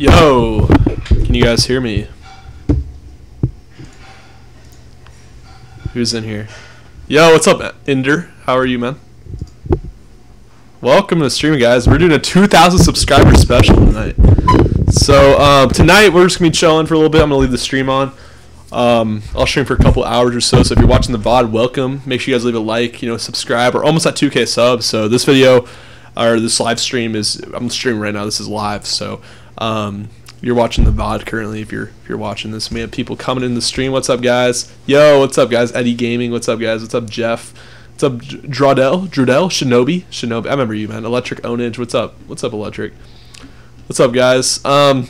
Yo, can you guys hear me? Who's in here? Yo, what's up, Ender? How are you, man? Welcome to the stream, guys. We're doing a 2,000 subscriber special tonight. So tonight we're just gonna be chilling for a little bit. I'm gonna leave the stream on. I'll stream for a couple hours or so. So if you're watching the VOD, welcome. Make sure you guys leave a like, subscribe. We're almost at 2K subs. So this video or this live stream I'm streaming right now. This is live. So you're watching the VOD currently. If you're watching this, we have people coming in the stream. What's up, guys? Yo, what's up, guys? Eddie Gaming. What's up, guys? What's up, Jeff? What's up, Drudell? Shinobi. I remember you, man. Electric Onage. What's up? What's up, Electric? What's up, guys? I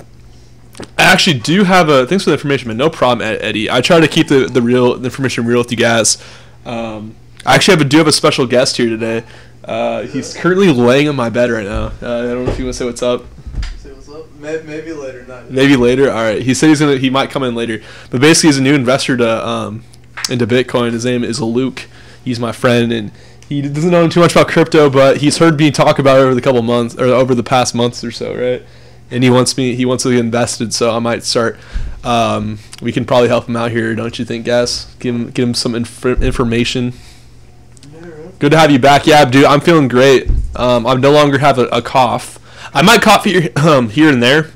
actually do have a thanks for the information, man. No problem, Eddie. I try to keep the information real with you guys. I actually do have a special guest here today. He's currently laying on my bed right now. I don't know if you want to say what's up. Say what's up? Maybe later, not yet. Maybe later. All right. He said he might come in later, but basically he's a new investor to into Bitcoin. His name is Luke. He's my friend, and he doesn't know too much about crypto, but he's heard me talk about it over the past months or so, right? And he wants to get invested, so I might start. We can probably help him out here, don't you think, guys? Give him some information. Yeah, right. Good to have you back. Yeah, dude, I'm feeling great. I no longer have a cough. I might cough here and there,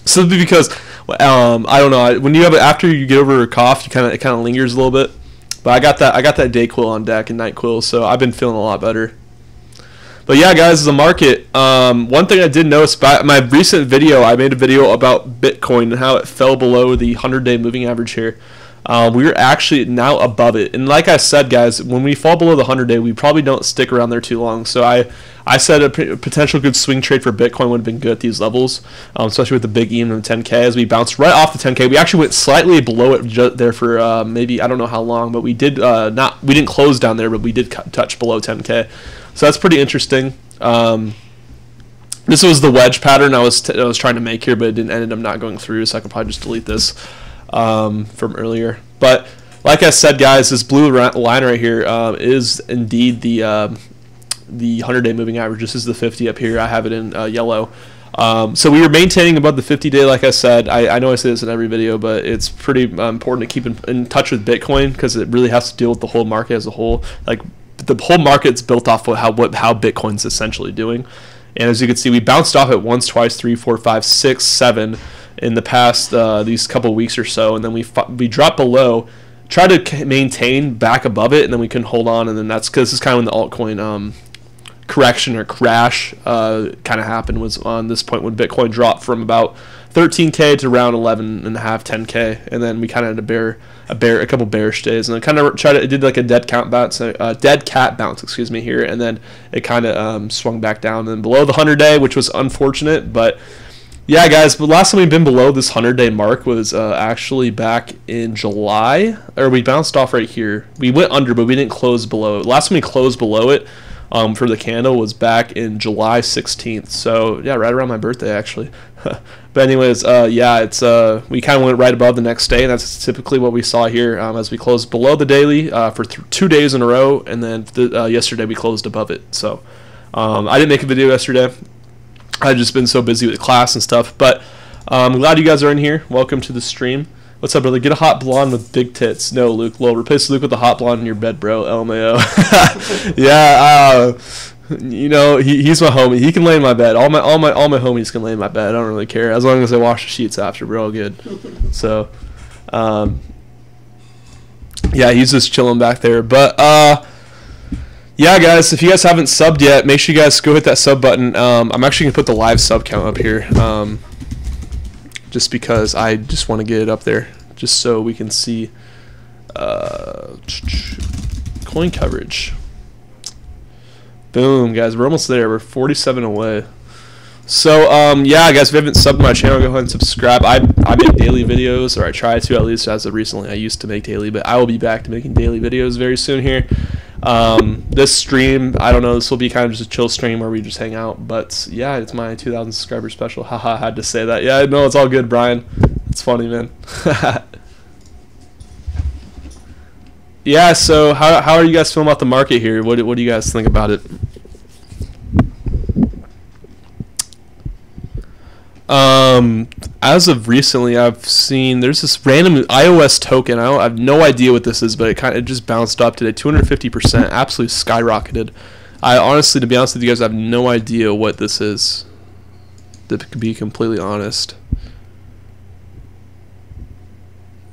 simply because I don't know. When you have after you get over a cough, it kind of lingers a little bit. But I got that Dayquil on deck and NyQuil, so I've been feeling a lot better. But yeah, guys, the market. One thing I did notice about my recent video, I made a video about Bitcoin and how it fell below the 100-day moving average here. We're actually now above it, and like I said, guys, when we fall below the 100-day, we probably don't stick around there too long. So I said a potential good swing trade for Bitcoin would have been good at these levels, especially with the big E and the 10K. As we bounced right off the 10K, we actually went slightly below it there for maybe I don't know how long, but we didn't close down there, but we did touch below 10K. So that's pretty interesting. This was the wedge pattern I was trying to make here, but it ended up not going through, so I can probably just delete this from earlier. But like I said, guys, this blue line right here is indeed the 100-day moving average. This is the 50 up here. I have it in yellow. So we were maintaining above the 50-day, like I said. I know I say this in every video, but it's pretty important to keep in touch with Bitcoin because it really has to deal with the whole market as a whole. Like the whole market's built off of how Bitcoin's essentially doing. And as you can see, we bounced off it once, twice, 3, 4, 5, 6, 7 in the past these couple weeks or so, and then we dropped below, tried to maintain back above it, and then we couldn't hold on, and then that's because this is kind of when the altcoin correction or crash kind of happened, was on this point when Bitcoin dropped from about 13K to around 11.5, 10K, and then we kind of had a couple bearish days, and then kind of did like a dead cat bounce, excuse me, here, and then it kind of swung back down and then below the 100-day, which was unfortunate, but yeah, guys, but last time we've been below this 100-day mark was actually back in July, or we bounced off right here. We went under, but we didn't close below it. Last time we closed below it for the candle was back in July 16th. So yeah, right around my birthday actually. But anyways, yeah, it's we kind of went right above the next day, and that's typically what we saw here as we closed below the daily for 2 days in a row, and then yesterday we closed above it. So I didn't make a video yesterday. I've just been so busy with class and stuff, but I'm glad you guys are in here. Welcome to the stream. What's up, brother? Get a hot blonde with big tits. No, Luke. Well, replace Luke with a hot blonde in your bed, bro. LMAO. Yeah, he's my homie. He can lay in my bed. All my homies can lay in my bed. I don't really care as long as I wash the sheets after. We're all good. So, yeah, he's just chilling back there. But yeah, guys, if you guys haven't subbed yet, make sure you guys go hit that sub button. I'm actually going to put the live sub count up here just because I just want to get it up there just so we can see coin coverage. Boom, guys, we're almost there. We're 47 away. So, yeah, guys, if you haven't subbed my channel, go ahead and subscribe. I make daily videos, or I try to, at least as of recently. I used to make daily, but I will be back to making daily videos very soon here. This stream, I don't know, this will be kind of just a chill stream where we just hang out, but yeah, it's my 2,000 subscriber special. Haha, I had to say that. Yeah, no, it's all good, Brian. It's funny, man. Yeah, so how are you guys feeling about the market here? What do you guys think about it? as of recently, I've seen there's this random iOS token. I have no idea what this is, but it just bounced up today, 250%, absolutely skyrocketed. I honestly, to be honest with you guys, I have no idea what this is, to be completely honest.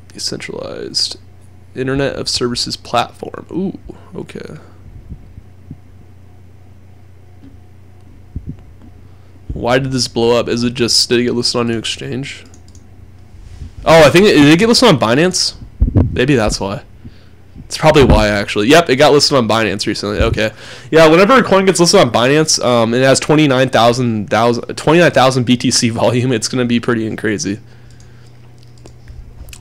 Decentralized Internet of Services platform. Ooh, okay. Why did this blow up? Is it just, did it get listed on a new exchange? Oh, I think did it get listed on Binance? Maybe that's why. It's probably why, actually. Yep, it got listed on Binance recently. Okay. Yeah, whenever a coin gets listed on Binance, it has 29,000 BTC volume. It's going to be pretty crazy.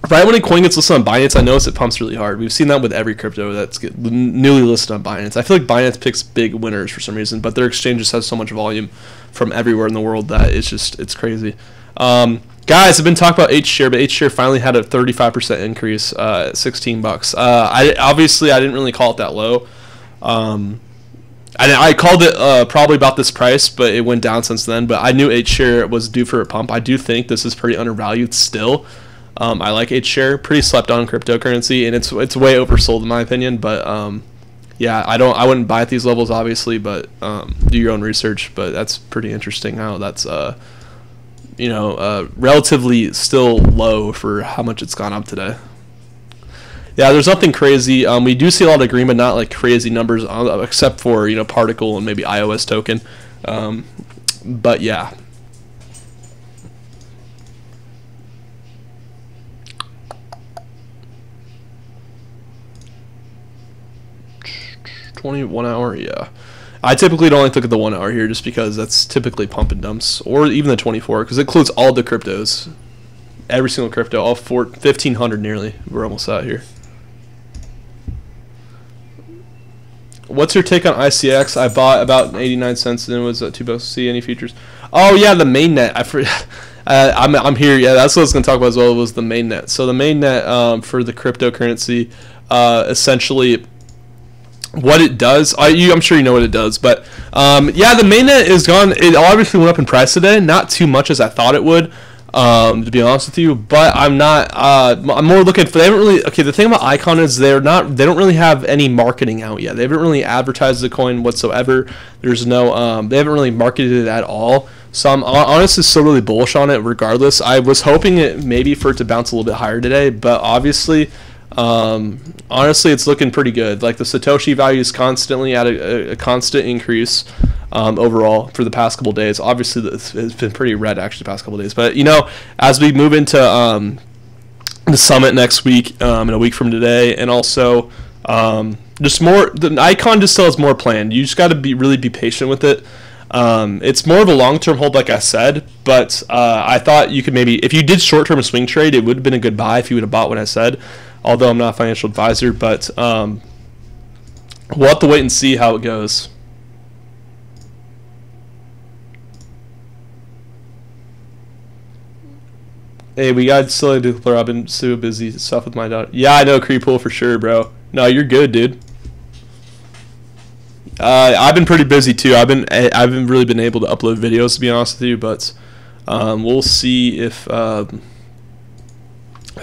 Right when a coin gets listed on Binance, I notice it pumps really hard. We've seen that with every crypto that's newly listed on Binance. I feel like Binance picks big winners for some reason, but their exchange just has so much volume from everywhere in the world that it's crazy. Guys, I've been talking about H-share, but H-share finally had a 35% increase at $16. Obviously, I didn't really call it that low. I called it probably about this price, but it went down since then. But I knew H-share was due for a pump. I do think this is pretty undervalued still. I like H-share, pretty slept on cryptocurrency, and it's way oversold in my opinion. But yeah, I wouldn't buy at these levels obviously, but do your own research. But that's pretty interesting how that's relatively still low for how much it's gone up today. Yeah, there's nothing crazy. We do see a lot of green, but not like crazy numbers, except for Particle and maybe iOS token. But yeah. $21 hour, yeah. I typically don't like to look at the 1 hour here just because that's typically pump and dumps, or even the 24 because it includes all the cryptos, every single crypto, all 1,500 nearly. We're almost out here. What's your take on ICX? I bought about 89 cents and it was $2. See any features? Oh yeah, the mainnet. I'm here. Yeah, that's what I was going to talk about as well. Was the mainnet. So the mainnet for the cryptocurrency, essentially. What it does, I'm sure you know what it does, but yeah, the mainnet is gone. It obviously went up in price today, not too much as I thought it would, to be honest with you. But I'm not. I'm more looking for. They haven't really. Okay, the thing about Icon is they don't really have any marketing out yet. They haven't really advertised the coin whatsoever. There's no. They haven't really marketed it at all. So I'm honestly still really bullish on it. Regardless, I was hoping it maybe for it to bounce a little bit higher today, but obviously. Honestly, it's looking pretty good. Like the Satoshi value is constantly at a constant increase overall for the past couple of days. Obviously, it's been pretty red actually the past couple of days. But as we move into the summit next week, in a week from today, and also just more, the Icon just still has more planned. You just got to really be patient with it. It's more of a long-term hold, like I said, but I thought you could maybe, if you did short-term swing trade, it would have been a good buy if you would have bought what I said. Although I'm not a financial advisor, but we'll have to wait and see how it goes. Hey, we got still to declare. I've been so busy stuff with my daughter. Yeah, I know Creepool for sure, bro. No, you're good, dude. I've been pretty busy too. I haven't really been able to upload videos, to be honest with you, but we'll see if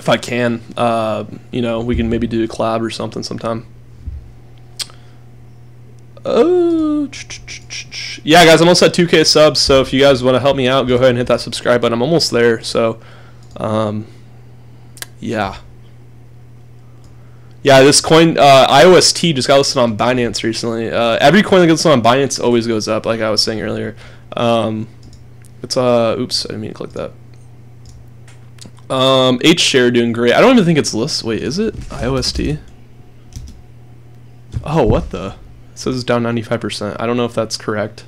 I can, we can maybe do a collab or something sometime. Oh, yeah, guys, I'm almost at 2K subs, so if you guys want to help me out, go ahead and hit that subscribe button. I'm almost there, so, yeah. Yeah, this coin, IOST, just got listed on Binance recently. Every coin that gets listed on Binance always goes up, like I was saying earlier. Oops, I didn't mean to click that. H-share doing great. I don't even think it's listed. Wait, is it IOST? Oh, what the? It says it's down 95%. I don't know if that's correct.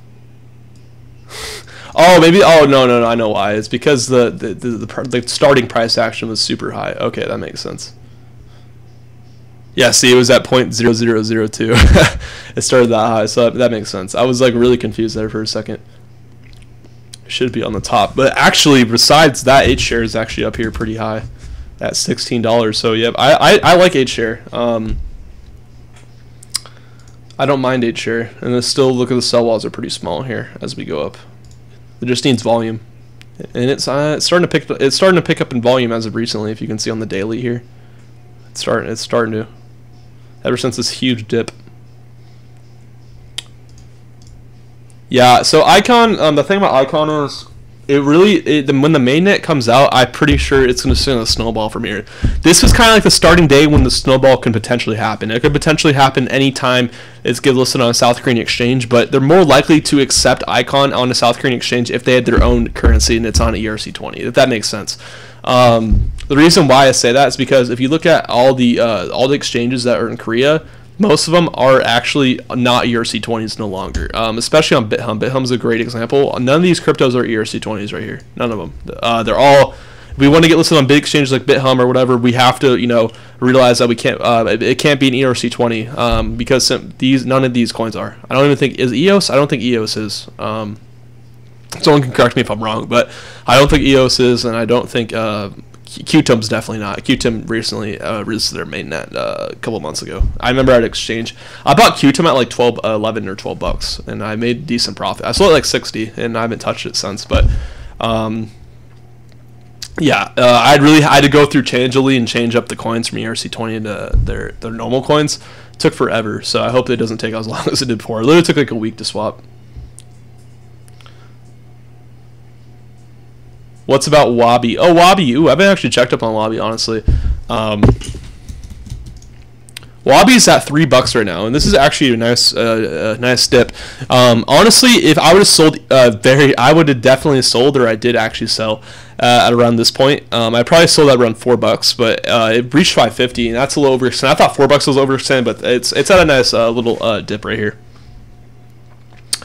Oh, maybe. Oh, no. I know why. It's because the starting price action was super high. Okay, that makes sense. Yeah, see, it was at 0.0002. It started that high, so that makes sense. I was like really confused there for a second. Should be on the top, but actually besides that, H-share is actually up here pretty high at $16. So yeah, I like H-share. I don't mind H-share, and then still look at the sell walls are pretty small here as we go up. It just needs volume. and it's starting to pick up in volume as of recently. If you can see on the daily here, it's starting to, ever since this huge dip. Yeah, so Icon, the thing about Icon is when the mainnet comes out, I'm pretty sure it's going to send a snowball from here. This is kind of like the starting day when the snowball can potentially happen. It could potentially happen anytime it's get listed on a South Korean exchange, but they're more likely to accept Icon on a South Korean exchange if they had their own currency and it's on ERC20, if that makes sense. The reason why I say that is because if you look at all the exchanges that are in Korea, most of them are actually not ERC20s no longer, especially on BitHum. BitHum's a great example. None of these cryptos are ERC20s right here. None of them. They're all. If we want to get listed on big exchanges like BitHum or whatever, we have to, realize that we can't. It can't be an ERC20 because none of these coins are. I don't even think is EOS. I don't think EOS is. Someone can correct me if I'm wrong, but I don't think EOS is, and I don't think. Qtum's definitely not. Qtum recently released their mainnet a couple months ago. I remember at exchange, I bought Qtum at like 11 or 12 bucks, and I made decent profit. I sold it like 60, and I haven't touched it since. But yeah, I had to go through Changelly and change up the coins from ERC20 into their normal coins. It took forever, so I hope it doesn't take as long as it did before. It literally took like a week to swap. What's about Wabi? Oh, Wabi. Ooh, I haven't actually checked up on Wabi, honestly. Wabi's at $3 right now, and this is actually a nice dip. Honestly, if I would have sold I would have definitely sold, or I did actually sell at around this point. I probably sold at around $4, but it reached 550, and that's a little overextended. I thought $4 was overextended, but it's at a nice little dip right here.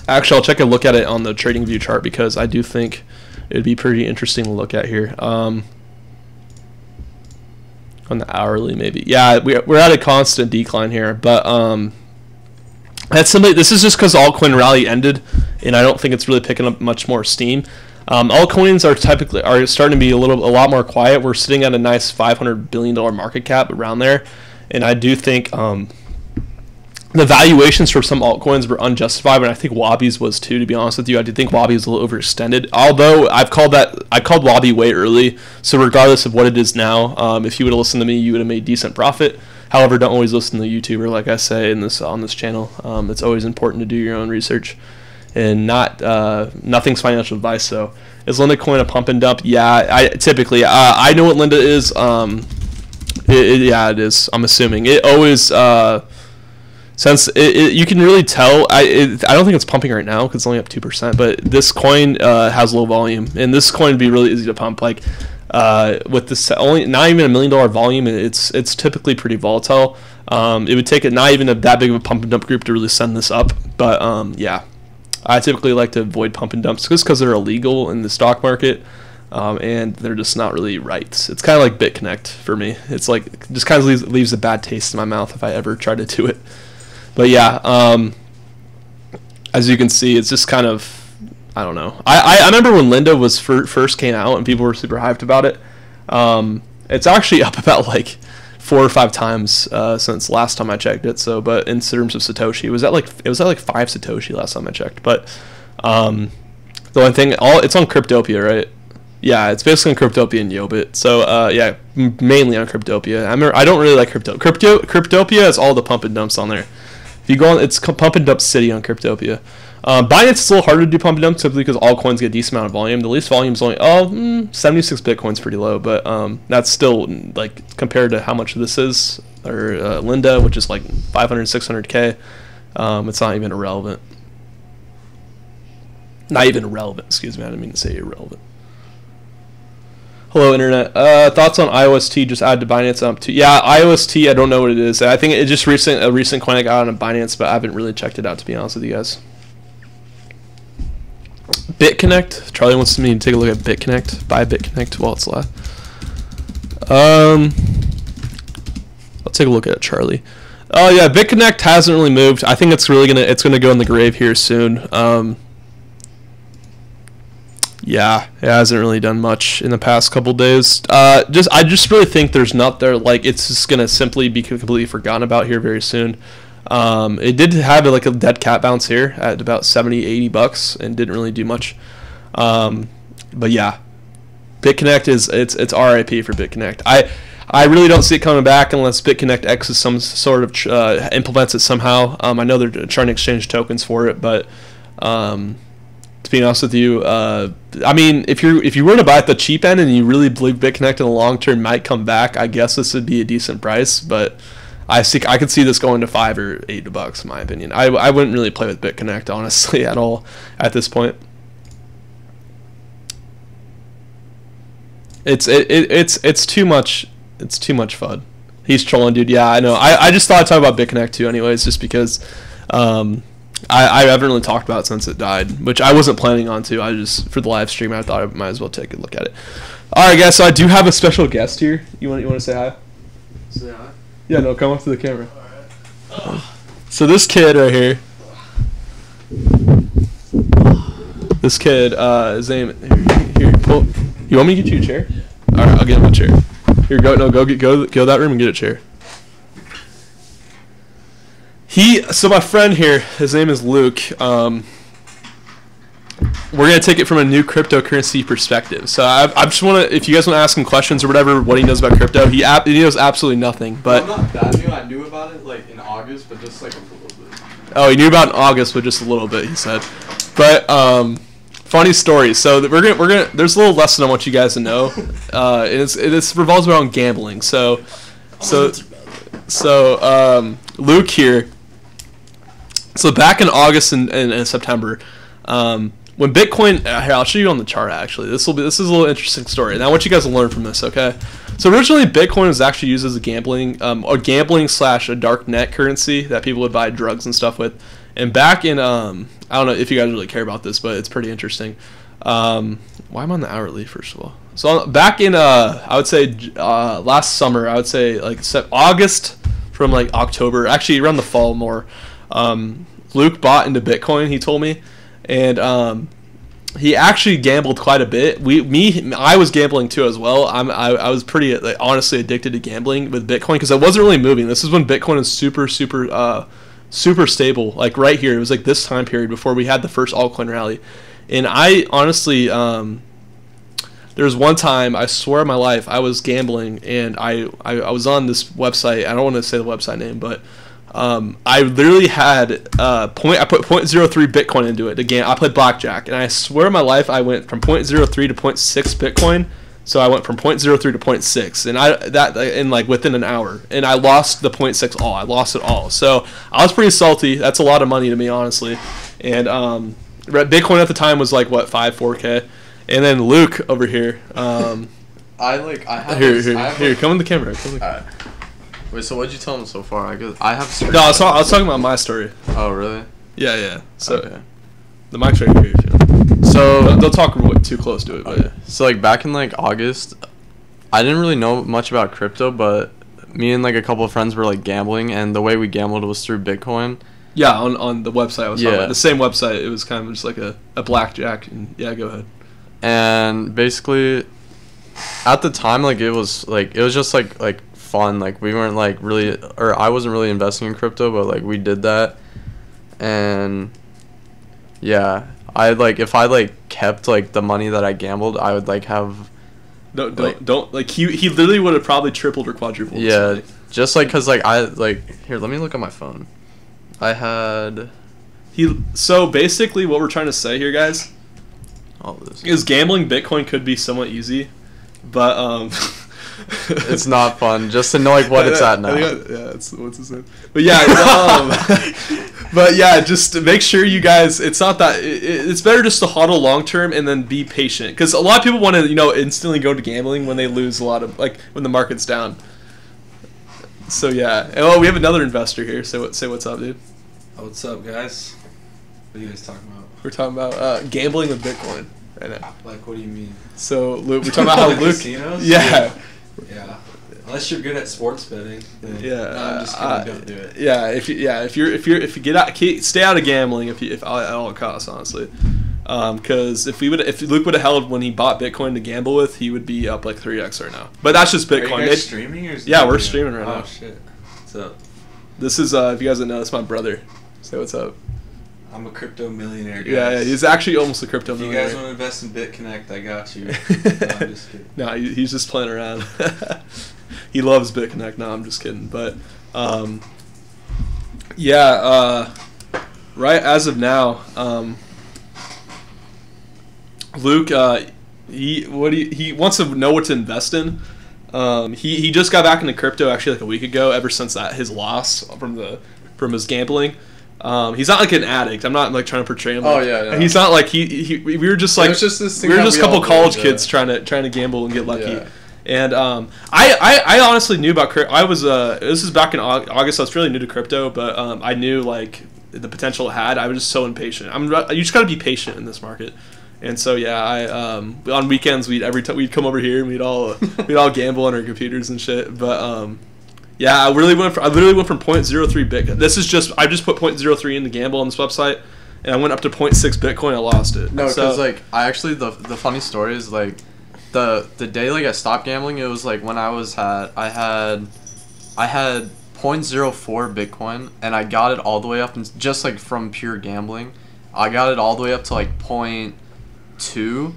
Actually, I'll take a look at it on the trading view chart because I do think it'd be pretty interesting to look at here. On the hourly, maybe. Yeah, we're at a constant decline here, but this is just because altcoin rally ended, and I don't think it's really picking up much more steam. Altcoins are starting to be a lot more quiet. We're sitting at a nice $500 billion market cap around there, and I do think the valuations for some altcoins were unjustified, and I think Wabi's was too, to be honest with you. I do think Wabi was a little overextended, although I called Wabi way early, so regardless of what it is now, if you would have listened to me, you would have made decent profit. However, don't always listen to the YouTuber, like I say on this channel. It's always important to do your own research, and nothing's financial advice. So, is Linda Coin a pump and dump? Yeah, I know what Linda is. Yeah, it is. I'm assuming it always. Since you can really tell, I don't think it's pumping right now because it's only up 2%. But this coin has low volume, and this coin would be really easy to pump. Like with this only not even $1 million volume, it's typically pretty volatile. It would take not even that big of a pump and dump group to really send this up. But yeah, I typically like to avoid pump and dumps just because they're illegal in the stock market. And they're just not really right. It's kind of like BitConnect for me. It's like just kind of leaves a bad taste in my mouth if I ever try to do it. But yeah, as you can see, it's just kind of, I don't know. I remember when Linda was first came out and people were super hyped about it. It's actually up about like 4 or 5 times since last time I checked it. So, but in terms of Satoshi, it was at like 5 Satoshi last time I checked. But the only thing, it's on Cryptopia, right? Yeah, it's basically on Cryptopia and Yobit. So yeah, mainly on Cryptopia. I don't really like Cryptopia has all the pump and dumps on there. If you go on, it's pump and dump city on Cryptopia. Binance is a little harder to do pump and dump simply because all coins get a decent amount of volume. The least volume is only 76 Bitcoin's pretty low, but that's still like compared to how much this is, or Linda, which is like 500, 600K. It's not even irrelevant. Not even irrelevant. Excuse me, I didn't mean to say irrelevant. Hello, Internet. Thoughts on IOST just added to Binance too? Yeah, IOST, I don't know what it is. I think it's just a recent coin I got on Binance, but I haven't really checked it out, to be honest with you guys. BitConnect. Charlie wants me to take a look at BitConnect. Buy BitConnect while it's live. I'll take a look at it, Charlie. Oh yeah, BitConnect hasn't really moved. I think it's gonna go in the grave here soon. Yeah, it hasn't really done much in the past couple days. I just really think there's not there. Like it's just gonna simply be completely forgotten about here very soon. It did have like a dead cat bounce here at about $70-80 and didn't really do much. But yeah, BitConnect is it's RIP for BitConnect. I really don't see it coming back unless BitConnect X is some sort of implements it somehow. I know they're trying to exchange tokens for it, but to be honest with you, I mean, if you were to buy at the cheap end and you really believe BitConnect in the long term might come back, I guess this would be a decent price. But I could see this going to $5 or $8 in my opinion. I wouldn't really play with BitConnect honestly at all at this point. It's too much. It's too much FUD. He's trolling, dude. Yeah, I know. I just thought I'd talk about BitConnect too, anyways, just because I haven't really talked about it since it died, which I wasn't planning on to. I just for the live stream, I thought I might as well take a look at it. All right, guys. So I do have a special guest here. You want to say hi? Say hi. Yeah, no, come up to the camera. All right. So this kid right here. This kid, his name. Here, pull. You want me to get you a chair? All right, I'll get him a chair. Here, go that room and get a chair. So my friend here, his name is Luke. We're gonna take it from a new cryptocurrency perspective. So I just want to, if you guys want to ask him questions or whatever, what he knows about crypto, he knows absolutely nothing. But well, not that new. I knew about it like in August, but just like a little bit. Oh, he knew about it in August, but just a little bit, he said. But funny story. So we're gonna. There's a little lesson I want you guys to know. It revolves around gambling. So Luke here. So back in August and September, when Bitcoin. Here, I'll show you on the chart. Actually, this is a little interesting story, and I want you guys to learn from this. Okay. So originally, Bitcoin was actually used as a gambling / a dark net currency that people would buy drugs and stuff with. And back in I don't know if you guys really care about this, but it's pretty interesting. Why am I on the hourly first of all? So back in I would say last summer, I would say like August from like October, actually around the fall more. Luke bought into Bitcoin, he told me, and he actually gambled quite a bit. I was gambling too as well. I was pretty honestly addicted to gambling with Bitcoin because I wasn't really moving. This is when Bitcoin was super stable, like right here. It was like this time period before we had the first altcoin rally. And I honestly, there was one time, I swear on my life, I was gambling and I was on this website. I don't want to say the website name, but I literally had I put 0.03 Bitcoin into it. Again, I played blackjack, and I swear on my life, I went from 0.03 to 0.6 Bitcoin. So I went from 0.03 to 0.6, and like within an hour, and I lost the 0.6 all. I lost it all. So I was pretty salty. That's a lot of money to me, honestly. And Bitcoin at the time was like what 4K, and then Luke over here. I have here. Come in the camera. Alright. Wait, so what'd you tell him so far? I have. No, I was talking about my story. Oh really? Yeah. So okay. The mic's right here. So don't talk too close to it. But okay. So like back in like August, I didn't really know much about crypto, but me and like a couple of friends were like gambling, and the way we gambled was through Bitcoin. Yeah, on the website I was talking about. The same website. It was kind of just like a blackjack. And yeah, go ahead. And basically, at the time, like it was just like fun. Like we weren't like really, or I wasn't really investing in crypto, but like we did that, and yeah. If I kept like the money that I gambled, I would like have. Don't he literally would have probably tripled or quadrupled. Yeah, just like cause like here, let me look at my phone. I had. So basically, what we're trying to say here, guys, all this is gambling Bitcoin could be somewhat easy, but it's not fun just to know like what it's at now. It's what's his name? But yeah, but yeah, just make sure you guys. It's not that. It's better just to hodl long term and then be patient, because a lot of people want to instantly go to gambling when they lose a lot of when the market's down. So yeah, and we have another investor here. Say what's up, dude. What's up, guys? What are you guys talking about? We're talking about gambling with Bitcoin right now. Like, what do you mean? So Luke, we're talking about how Luke. Casinos? Yeah. Yeah. Unless you're good at sports betting. Then Yeah. No, I'm just kidding. Don't do it. Yeah. If you get out, stay out of gambling. If at all costs, honestly. Because if Luke would have held when he bought Bitcoin to gamble with, he would be up like 3x right now. But that's just Bitcoin. Are you guys streaming or? Yeah, we're streaming right now. Oh shit. What's up? This is if you guys don't know, it's my brother. Say what's up. I'm a crypto millionaire, guys. Yeah, he's actually almost a crypto If you millionaire. guys want to invest in BitConnect, I got you. No, I'm just kidding. No, he's just playing around. He loves BitConnect. No, I'm just kidding. But right as of now, Luke, he wants to know what to invest in. He just got back into crypto actually like a week ago. Ever since his loss from his gambling. He's not like an addict. I'm not like trying to portray him. Oh yeah. He's not like we were just like we were just a couple college kids trying to gamble and get lucky. Yeah. And I honestly knew about crypto. This is back in August. I was fairly new to crypto, but I knew like the potential it had. I was just so impatient. You just got to be patient in this market. And so on weekends we'd come over here and we'd all gamble on our computers and shit. But I literally went from 0.03 Bitcoin. I just put 0.03 in to gamble on this website, and I went up to 0.6 Bitcoin. I lost it. No, because like I actually the funny story is like the day like I stopped gambling, it was like when I had 0.04 Bitcoin, and I got it all the way up, and just like from pure gambling, I got it all the way up to like 0.2,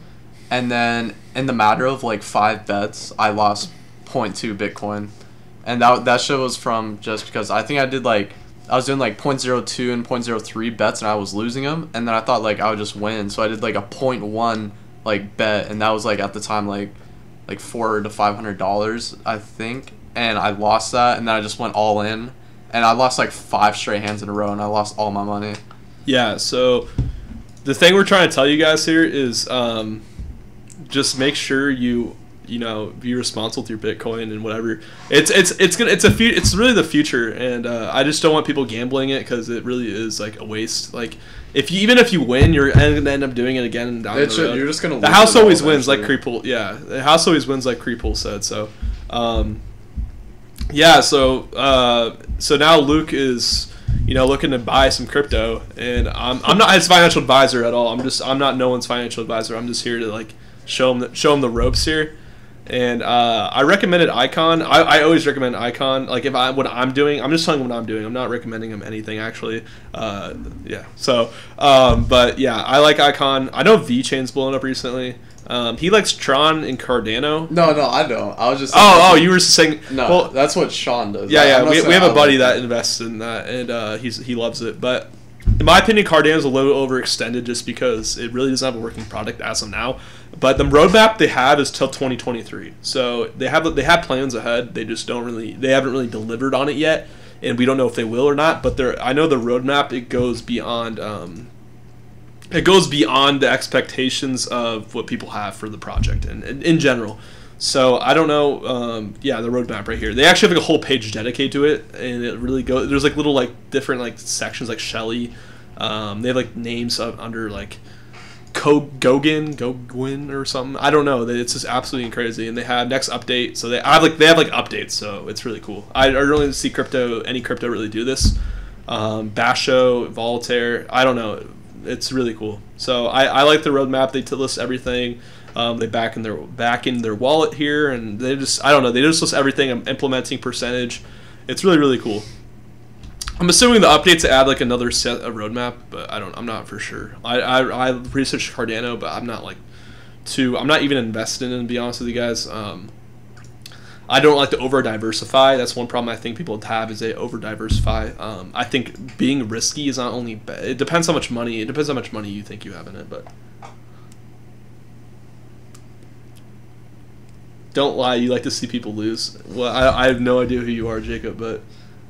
and then in the matter of like 5 bets, I lost 0.2 Bitcoin, and that shit was from just because I think I was doing like 0.02 and 0.03 bets, and I was losing them, and then I thought like I would just win, so I did like a 0.1 like bet, and that was like at the time like $400 to $500 I think, and I lost that, and then I just went all in, and I lost like 5 straight hands in a row, and I lost all my money. Yeah, so the thing we're trying to tell you guys here is just make sure you be responsible with your Bitcoin and whatever. It's really the future, and I just don't want people gambling it because it really is like a waste. Like even if you win, you're gonna end up doing it again and down the road. You're just gonna lose. The house always wins, like Creepool. Yeah, the house always wins, like Creepool said. So, so now Luke is looking to buy some crypto, and I'm not his financial advisor at all. I'm not no one's financial advisor. I'm just here to like show him the ropes here. And I recommended Icon. I always recommend Icon. Like what I'm doing, I'm just telling him what I'm doing. I'm not recommending him anything actually. So, but yeah, I like Icon. I know VeChain's blowing up recently. He likes Tron and Cardano. No, I don't. I was just. Oh, you were saying. No, well, that's what Sean does. Yeah. We have a buddy that invests in that, and he loves it. But in my opinion, Cardano is a little overextended just because it really doesn't have a working product as of now. But the roadmap they have is till 2023. So they have plans ahead. They haven't really delivered on it yet, and we don't know if they will or not. But I know the roadmap, it goes beyond the expectations of what people have for the project and in general. So I don't know. The roadmap right here. They actually have like a whole page dedicated to it, and it really goes. There's like little like different like sections like Shelly. They have like names under like Gogin or something. I don't know. It's just absolutely crazy. And they have next update. So they have updates. So it's really cool. I really see any crypto really do this. Basho, Voltaire. I don't know. It's really cool. So I like the roadmap. They list everything. They back in their wallet here, and they just list everything. I'm implementing percentage. It's really, really cool. I'm assuming the updates to add like another set of roadmap, but I'm not for sure. I researched Cardano, but I'm not even invested in it, to be honest with you guys. I don't like to over diversify. That's one problem I think people have, is they over diversify. I think being risky is not only bad. It depends how much money you think you have in it, but don't lie, you like to see people lose. Well, I have no idea who you are, Jacob, but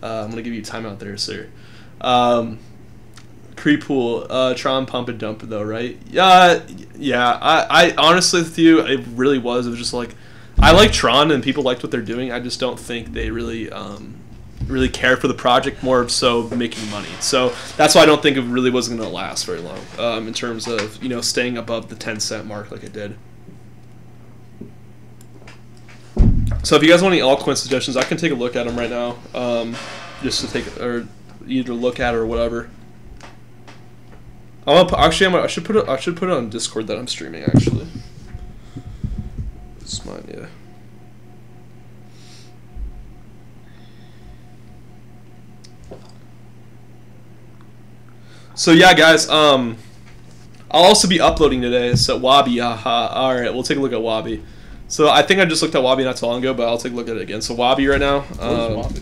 I'm gonna give you time out there, sir. Pre-pool, Tron pump and dump though, right? Yeah. I honestly with you, it really was. It was just like, I like Tron and people liked what they're doing. I just don't think they really care for the project, more so making money. So that's why I don't think it really wasn't going to last very long in terms of staying above the 10-cent mark like it did. So if you guys want any altcoin suggestions, I can take a look at them right now, just to either look at or whatever. I should put it on Discord that I'm streaming actually. It's mine, yeah. So yeah, guys. I'll also be uploading today. So Wabi, all right, we'll take a look at Wabi. So I think I just looked at Wabi not too long ago, but I'll take a look at it again. So Wabi right now. What is Wabi?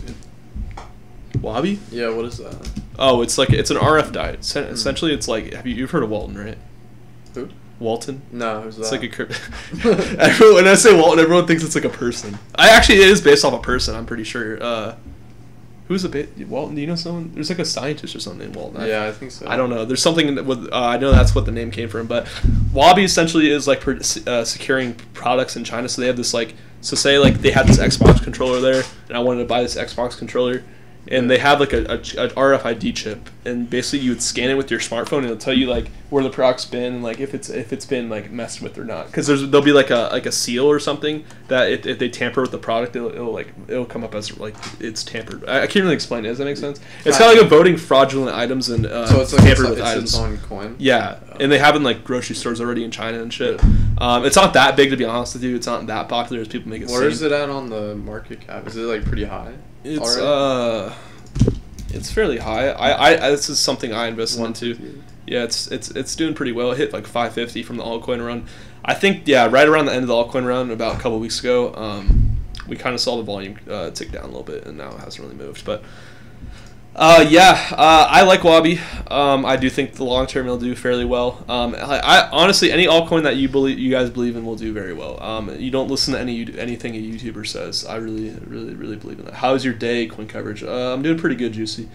Wabi? Yeah, what is that? Oh, it's an RF dye. Essentially, it's like you've heard of Walton, right? Who? Walton. No, who's that? It's like a when I say Walton, everyone thinks it's like a person. It is based off a person. I'm pretty sure. Who's Walton? Do you know someone? There's like a scientist or something named Walton. Yeah, I think so. I don't know. There's something with I know that's what the name came from, but Wabi essentially is like securing products in China. So they have this say they had this Xbox controller there, and I wanted to buy this Xbox controller. And they have like a RFID chip, and basically you would scan it with your smartphone, and it'll tell you like where the product's been, and like if it's been like messed with or not. Because there'll be like a seal or something that if they tamper with the product, it'll come up as like it's tampered. I can't really explain it. Does that make sense? It's kind of like a voting fraudulent items and so it's like tampered with items. It's on coin. Yeah, and they have it in like grocery stores already in China and shit. It's not that big, to be honest with you. It's not that popular as people make it seem. Where is it at on the market cap? Is it like pretty high? It's fairly high. This is something I invested into. Yeah, it's doing pretty well. It hit like 550 from the altcoin run. I think right around the end of the altcoin run about a couple weeks ago, we kind of saw the volume tick down a little bit, and now it hasn't really moved. But I like Wabi. I do think the long term will do fairly well. I honestly, any altcoin that you guys believe in will do very well. You don't listen to anything a YouTuber says. I really believe in that. How's your day, coin coverage? I'm doing pretty good, Juicy.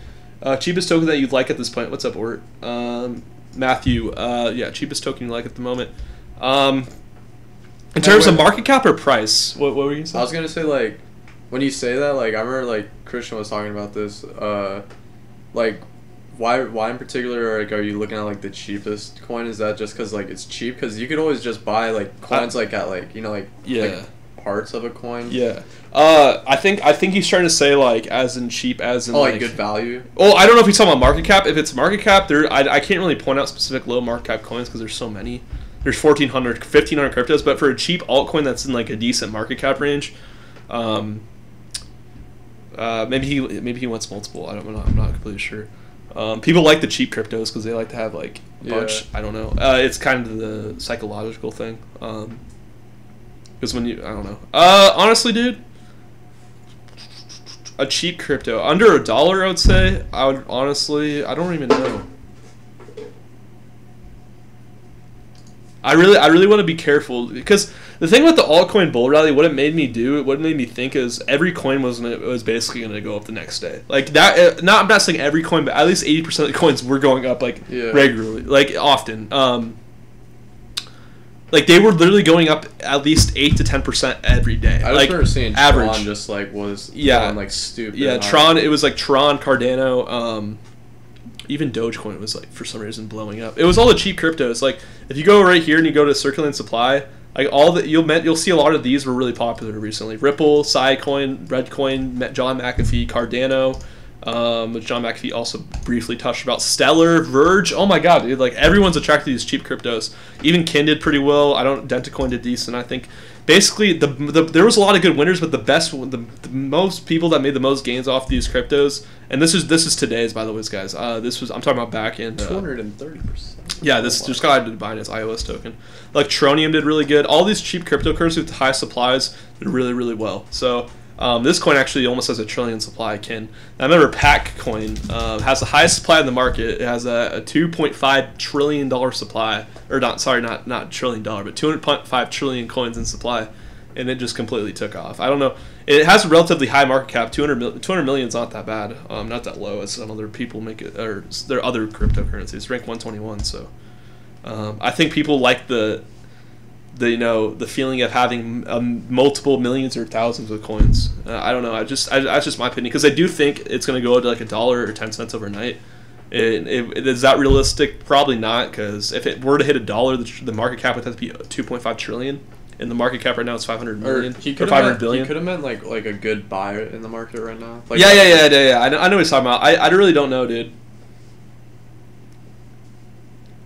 Cheapest token that you'd like at this point? What's up, Ort? Matthew. Cheapest token you like at the moment. In terms of market cap or price, what were you saying? I was gonna say like, when you say that, like I remember like Christian was talking about this. Like, why in particular are you looking at like the cheapest coin? Is that just because like it's cheap? Because you could always just buy like coins like at like like parts of a coin. Yeah. I think he's trying to say like as in cheap as in like good value. Oh, I don't know if he's talking about market cap. If it's market cap, I can't really point out specific low market cap coins because there's so many. There's 1,400 cryptos, but for a cheap altcoin that's in like a decent market cap range, maybe he wants multiple. I'm not completely sure. People like the cheap cryptos because they like to have like a bunch. I don't know. It's kind of the psychological thing. Because when I don't know. Honestly, dude, a cheap crypto under $1, I would say. I don't even know. I really want to be careful because the thing with the altcoin bull rally, what it made me think is every coin was basically going to go up the next day. Like that. I'm not saying every coin, but at least 80% of the coins were going up regularly, like often. Like they were literally going up at least 8 to 10% every day. I just remember seeing average. Tron just like was going like stupid. Yeah, Tron. It was like Tron, Cardano. Even Dogecoin was like for some reason blowing up. It was all the cheap cryptos. Like if you go right here and you go to circulating supply, like all that you'll see a lot of these were really popular recently. Ripple, Sidecoin, Redcoin, John McAfee, Cardano, which John McAfee also briefly touched about. Stellar, Verge. Oh my god, dude! Like everyone's attracted to these cheap cryptos. Even Kin did pretty well. Dentacoin did decent. I think basically there was a lot of good winners, but the most people that made the most gains off these cryptos. And this is today's, by the way, guys. I'm talking about back in 230%. Yeah, this just got added to Binance iOS token. Electronium did really good. All these cheap cryptocurrencies with high supplies did really well. So this coin actually almost has a trillion supply. I remember Pack Coin has the highest supply in the market. It has a $2.5 trillion supply, or not trillion dollar, but 2.5 trillion coins in supply, and it just completely took off. I don't know. It has a relatively high market cap. 200 million is not that bad. Not that low as some other people make it, or there are other cryptocurrencies. Rank 121. So I think people like the feeling of having multiple millions or thousands of coins. I don't know. That's just my opinion because I do think it's going to go to like $1 or 10 cents overnight. Is that realistic? Probably not, because if it were to hit $1, the market cap would have to be 2.5 trillion. And the market cap right now is 500 million or 500 billion. He could have meant like a good buy in the market right now. Like, yeah. I know what he's talking about. I really don't know, dude.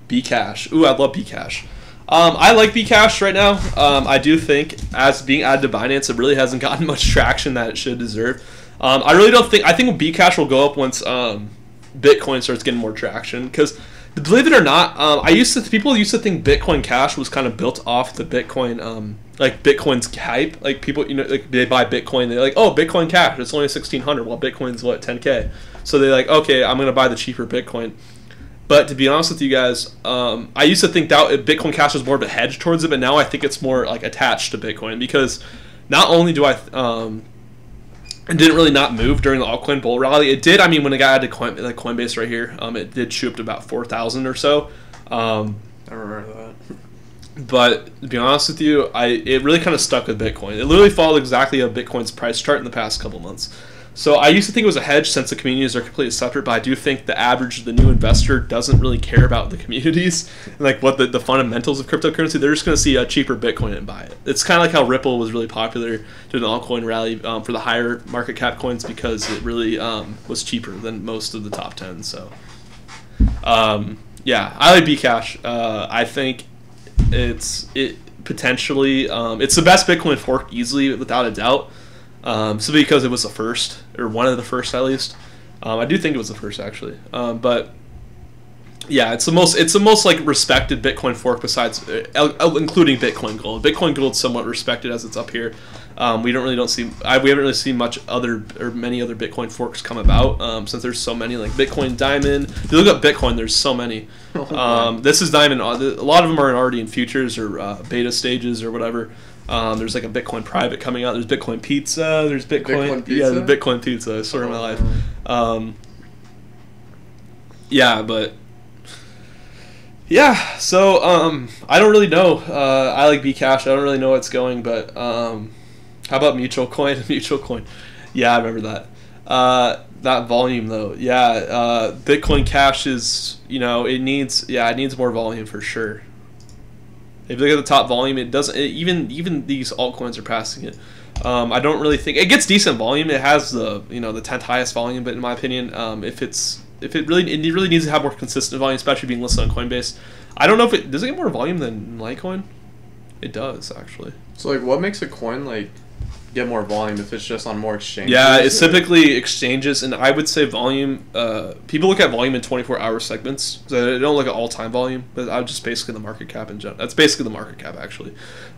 Bcash. Ooh, I love Bcash. I like Bcash right now. I do think as being added to Binance, it really hasn't gotten much traction that it should deserve. I really don't think. I think Bcash will go up once Bitcoin starts getting more traction. Because believe it or not, people used to think Bitcoin Cash was kind of built off the Bitcoin, like Bitcoin's hype. Like people, like they buy Bitcoin, they're like, oh, Bitcoin Cash, it's only 1,600. Well, Bitcoin's what, 10K. So they're like, okay, I'm gonna buy the cheaper Bitcoin. But to be honest with you guys, I used to think that Bitcoin Cash was more of a hedge towards it, but now I think it's more like attached to Bitcoin, because not only do it didn't really not move during the altcoin bull rally. It did. I mean, when it got added to Coinbase right here, it did shoot up to about 4,000 or so. I remember that. But to be honest with you, it really kind of stuck with Bitcoin. It literally followed exactly a Bitcoin's price chart in the past couple months. So I used to think it was a hedge since the communities are completely separate, but I do think the new investor doesn't really care about the communities and like what the fundamentals of cryptocurrency. They're just going to see a cheaper Bitcoin and buy it. It's kind of like how Ripple was really popular during the altcoin rally for the higher market cap coins, because it really was cheaper than most of the top 10. So yeah, I like Bcash. I think it's the best Bitcoin fork easily, without a doubt. Simply because it was the first, or one of the first at least. I do think it was the first actually. But yeah, it's the most like respected Bitcoin fork besides, including Bitcoin Gold. Bitcoin Gold's somewhat respected as it's up here. We haven't really seen many other Bitcoin forks come about, since there's so many, like Bitcoin Diamond. If you look up Bitcoin, there's so many. This is Diamond. A lot of them are already in futures or beta stages or whatever. There's like a Bitcoin private coming out. There's Bitcoin Pizza. There's Bitcoin Pizza? Yeah, the Bitcoin Pizza. I swear in my life. Yeah, but yeah. So I don't really know. I like Bcash. I don't really know where it's going, but how about Mutual Coin? Mutual Coin. Yeah, I remember that. That volume though. Yeah. Bitcoin Cash is, it needs more volume for sure. If you look at the top volume, it doesn't. Even these altcoins are passing it. I don't really think it gets decent volume. It has the 10th highest volume, but in my opinion, it really needs to have more consistent volume, especially being listed on Coinbase. I don't know if it does it get more volume than Litecoin. It does actually. So like, what makes a coin like get more volume if it's just on more exchanges? Yeah, it's typically exchanges, and I would say volume. People look at volume in 24-hour segments. So they don't look at all-time volume, but I just basically the market cap in general. That's basically the market cap actually.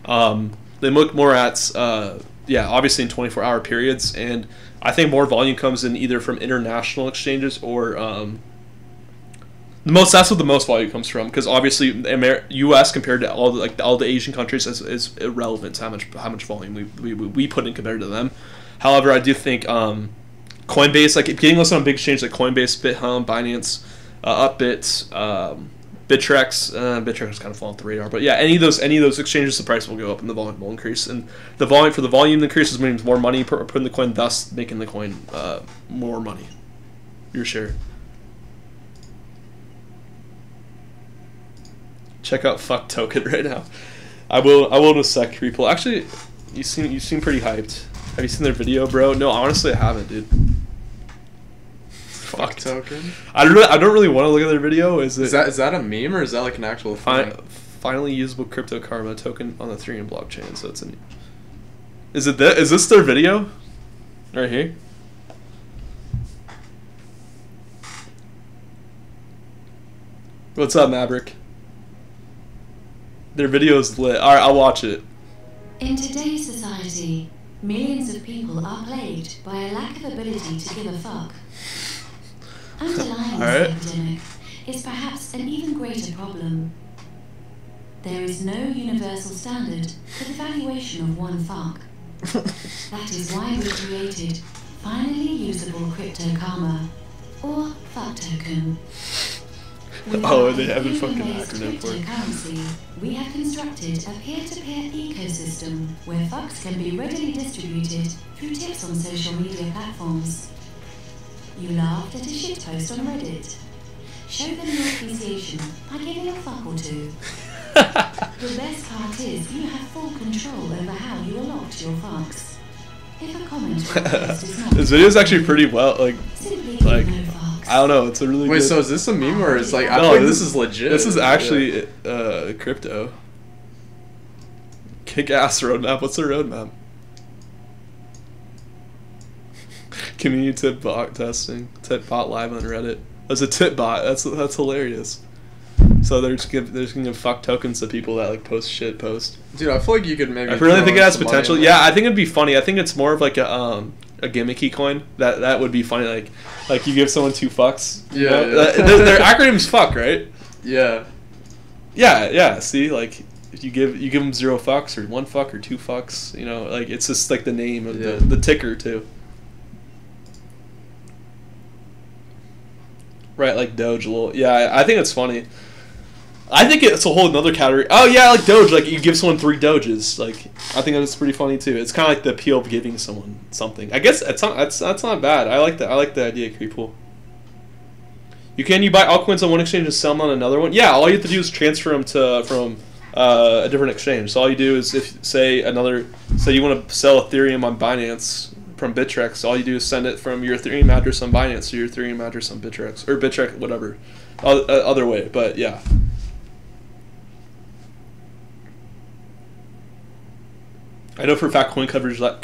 They look more at obviously in 24-hour periods, and I think more volume comes in either from international exchanges or that's what the most volume comes from, because obviously U.S. compared to all the Asian countries is irrelevant to how much volume we put in compared to them. However, I do think Coinbase, like getting listed on big exchanges like Coinbase, BitHub, Binance, Upbit, Bittrex. Bittrex has kind of fallen off the radar, but yeah, any of those exchanges, the price will go up and the volume will increase, and the volume increases means more money put in the coin, thus making the coin more money. Your share. Check out Fuck Token right now. I will in a sec, people. Actually, you seem pretty hyped. Have you seen their video, bro? No, honestly, I haven't, dude. Fuck Token. I don't really want to look at their video. Is that a meme or is that like an actual thing? Finally usable crypto karma token on the Ethereum blockchain. So it's is this their video? Right here. What's up, Maverick? Their video's lit. Alright, I'll watch it. In today's society, millions of people are plagued by a lack of ability to give a fuck. Underlying this epidemic is perhaps an even greater problem. There is no universal standard for the valuation of one fuck. That is why we created finally usable crypto karma, or fuck token. They have a fucking acronym for it. Currency, we have constructed a peer-to-peer ecosystem where fucks can be readily distributed through tips on social media platforms. You laughed at a shitpost on Reddit. Show them your appreciation by giving a fuck or two. The best part is you have full control over how you allot your fucks. If a comment or post is not this video is actually pretty well, simply give no fucks. I don't know. It's a really Wait, good... so is this a meme or is like... I feel like this is legit. This is actually crypto. Kick-ass roadmap. What's the roadmap? Community tip bot testing. Tip bot live on Reddit. as a tip bot. That's hilarious. So they're just gonna give fuck tokens to people that like post. Dude, I feel like you could maybe. I really think it has potential. money. Yeah, I think it'd be funny. I think it's more of like a gimmicky coin. That would be funny. Like you give someone 2 fucks. Yeah, know? yeah. Their acronym's fuck, right? Yeah. Yeah. See, like if you give them 0 fucks or 1 fuck or 2 fucks, you know, like it's just like the name of the ticker too. Right, like Doge a little. Yeah, I think it's funny. I think it's a whole another category. Oh yeah, like Doge. Like you give someone 3 Doges. Like I think that's pretty funny too. It's kind of like the appeal of giving someone something. I guess that's not bad. I like the idea. Pretty cool. You buy altcoins on one exchange and sell them on another one? Yeah, all you have to do is transfer them from a different exchange. So all you do is say you want to sell Ethereum on Binance from Bittrex, all you do is send it from your Ethereum address on Binance to your Ethereum address on Bittrex or Bittrex, whatever, other way. But yeah. I know for a fact Coon Coverage likes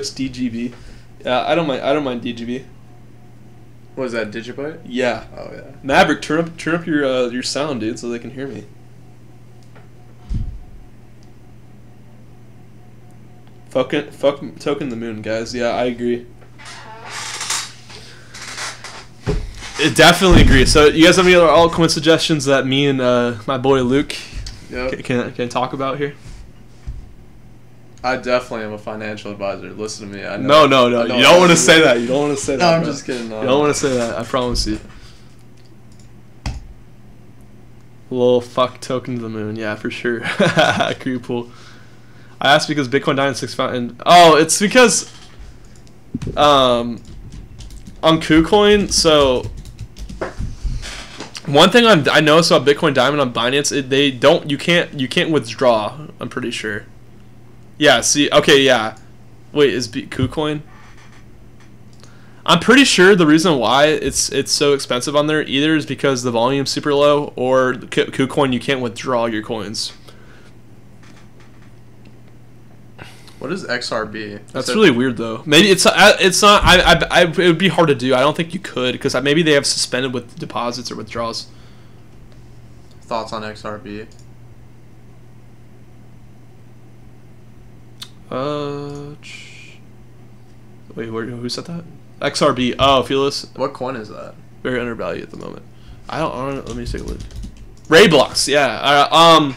DGB. Yeah, I don't mind DGB. What is that, Digibyte? Yeah. Oh yeah. Maverick, turn up your sound, dude, so they can hear me. Fuck Token the Moon, guys. Yeah, I agree. I definitely agree. So, you guys have any other altcoin suggestions that me and my boy Luke can talk about here? I definitely am a financial advisor. Listen to me. I know. No. You don't want to say that. You don't want to say that. No, I'm bro. just kidding. No. You don't want to say that. I promise you. Little fuck Token to the Moon. Yeah, for sure. Creepy pool. I asked because Bitcoin died in 6 fountain. Oh, it's because on KuCoin. So one thing I noticed about Bitcoin Diamond on Binance, you can't withdraw. I'm pretty sure. Yeah. See. Okay. Yeah. Wait. Is KuCoin? I'm pretty sure the reason why it's so expensive on there either is because the volume's super low, or KuCoin you can't withdraw your coins. What is XRB? That's really weird though. Maybe it's not. It would be hard to do. I don't think you could because maybe they have suspended with deposits or withdrawals. Thoughts on XRB? Wait, who said that? XRB. Oh, Fearless. What coin is that? Very undervalued at the moment. I don't. Let me take a look. Rayblox. Yeah.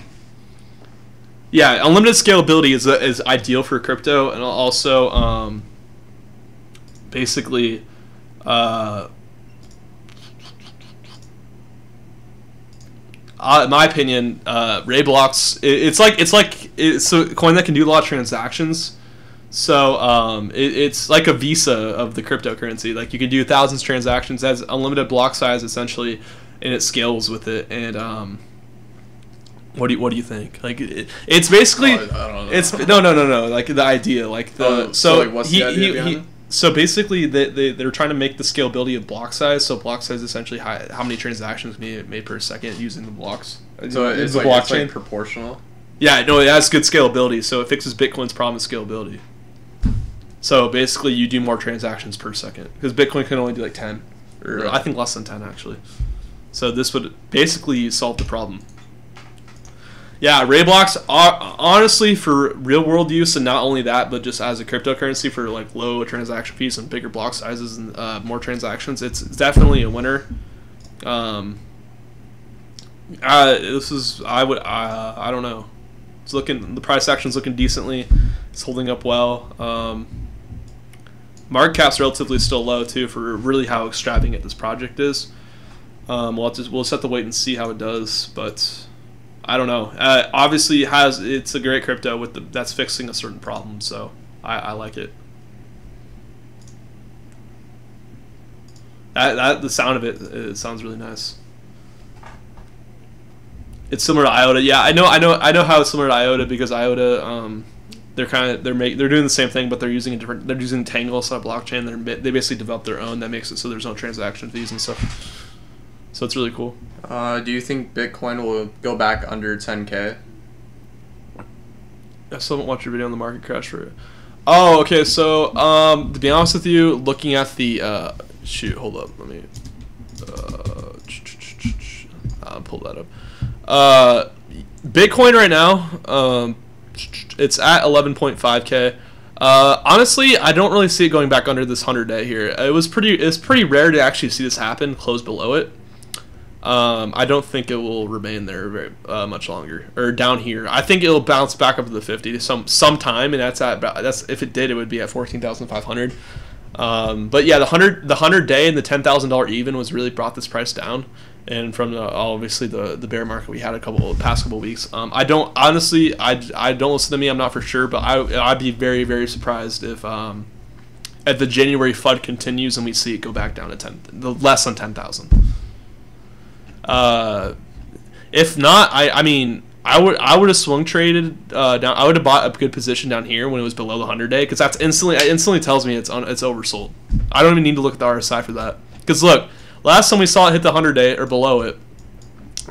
Yeah, unlimited scalability is ideal for crypto, and also basically in my opinion, Rayblox it's a coin that can do a lot of transactions. So it's like a Visa of the cryptocurrency. Like you can do thousands of transactions, has unlimited block size essentially, and it scales with it. And what do you think? Like it's basically I don't know. It's no. Like the idea, like the what's the idea behind it? So basically they're trying to make the scalability of block size. So block size is essentially how many transactions can be made per second using the blocks. So it's like proportional. Yeah, no, it has good scalability. So it fixes Bitcoin's problem with scalability. So basically, you do more transactions per second because Bitcoin can only do like 10, or Right. I think less than 10 actually. So this would basically solve the problem. Yeah, Rayblox, honestly, for real world use, and not only that, but just as a cryptocurrency for like low transaction fees and bigger block sizes and more transactions, it's definitely a winner. This is I don't know. The price action's looking decently. It's holding up well. Market cap's relatively still low too for really how extravagant this project is. We'll just have to wait and see how it does, but I don't know. Obviously, it's a great crypto that's fixing a certain problem, so I like it. The sound of it sounds really nice. It's similar to IOTA. Yeah, I know how it's similar to IOTA because IOTA, they're doing the same thing, but they're using they're using Tangle instead of blockchain. They basically developed their own that makes it so there's no transaction fees and stuff. So it's really cool. Do you think Bitcoin will go back under 10K? I still haven't watched your video on the market crash for it. Oh, okay. So to be honest with you, looking at the shoot, hold up, let me. I'll pull that up. Bitcoin right now, it's at 11.5K. Honestly, I don't really see it going back under this 100-day here. It's pretty rare to actually see this happen, close below it. I don't think it will remain there very much longer, or down here. I think it'll bounce back up to the 50 sometime, and that's if it did, it would be at 14,500. But yeah, the 100 day and the $10,000 even was really brought this price down. And from obviously the bear market we had past couple weeks, I don't honestly, I don't listen to me. I'm not for sure, but I'd be very, very surprised if at the January FUD continues and we see it go back down to less than 10,000. If not, I mean, I would have swung traded down. I would have bought a good position down here when it was below the 100-day, because it instantly tells me it's oversold. I don't even need to look at the RSI for that. Because look, last time we saw it hit the 100-day or below it,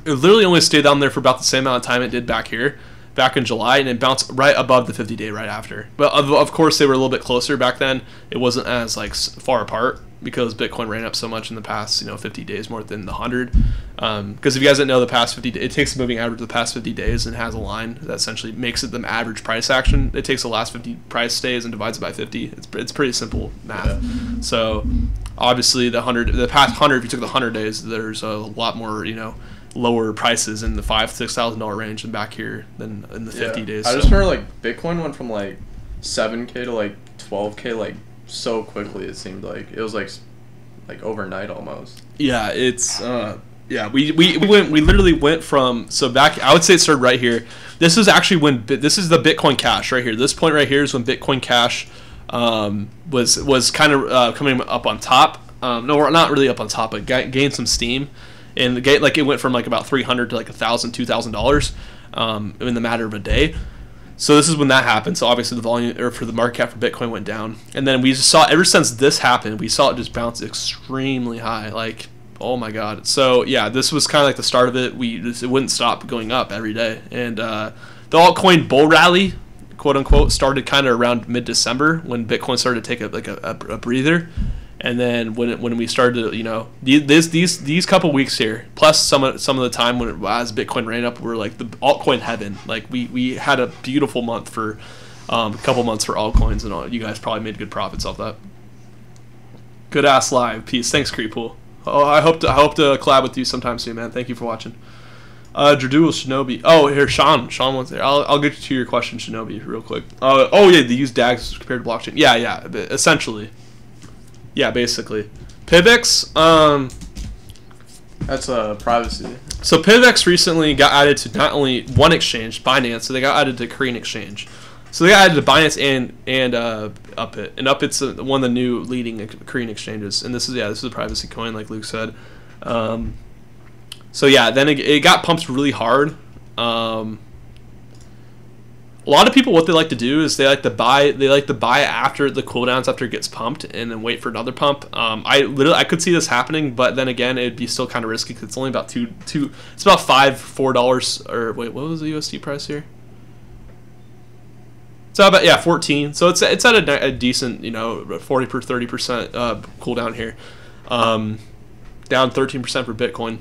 it literally only stayed down there for about the same amount of time it did back in July, and it bounced right above the 50-day right after. But of course, they were a little bit closer back then. It wasn't as far apart because Bitcoin ran up so much in the past 50 days more than the 100. Because if you guys didn't know, the past 50 days, it takes the moving average of the past 50 days and has a line that essentially makes it the average price action. It takes the last 50 price days and divides it by 50. It's pretty simple math. Yeah. So obviously the past 100, if you took the 100 days, there's a lot more lower prices in the $5,000-$6,000 range than back here than in the 50 days. I just remember Bitcoin went from 7K to 12K so quickly. It seemed like it was like overnight almost. Yeah, it's we literally went from, so back, I would say it started right here. This is actually this is the Bitcoin Cash right here. This point right here is when Bitcoin Cash was kind of coming up on top. No, we're not really up on top, but gained some steam. And it went from about $300 to $1,000, $2,000 in the matter of a day. So this is when that happened. So obviously the volume, or for the market cap for Bitcoin, went down, and then we just saw, ever since this happened, we saw it just bounce extremely high. Oh my god. So yeah, this was kind of the start of it. It wouldn't stop going up every day, and the altcoin bull rally, quote unquote, started kind of around mid-December when Bitcoin started to take a breather. And then when we started to, these couple weeks here, plus some of the time as Bitcoin ran up, we're the altcoin heaven. We had a beautiful month for a couple months for altcoins, and all. You guys probably made good profits off that. Good ass live. Peace. Thanks, Creepool. Oh, I hope to collab with you sometime soon, man. Thank you for watching. Dradul Shinobi. Oh, here Sean wants there. I'll get to your question, Shinobi, real quick. Oh yeah, they use DAGs compared to blockchain. Yeah, essentially. Yeah, basically. PivX, that's privacy. So PivX recently got added to not only one exchange, Binance, so they got added to Korean exchange. So they got added to Binance and Upit. And Upit's one of the new leading Korean exchanges. And this is a privacy coin, like Luke said. So yeah, then it got pumped really hard. A lot of people, what they like to do is they like to buy after the cooldowns, after it gets pumped, and then wait for another pump. I could see this happening, but then again, it'd be still kind of risky because it's only about it's about $4, or wait, what was the USD price here? It's about 14. So it's at a decent 30% cooldown here, down 13% for Bitcoin.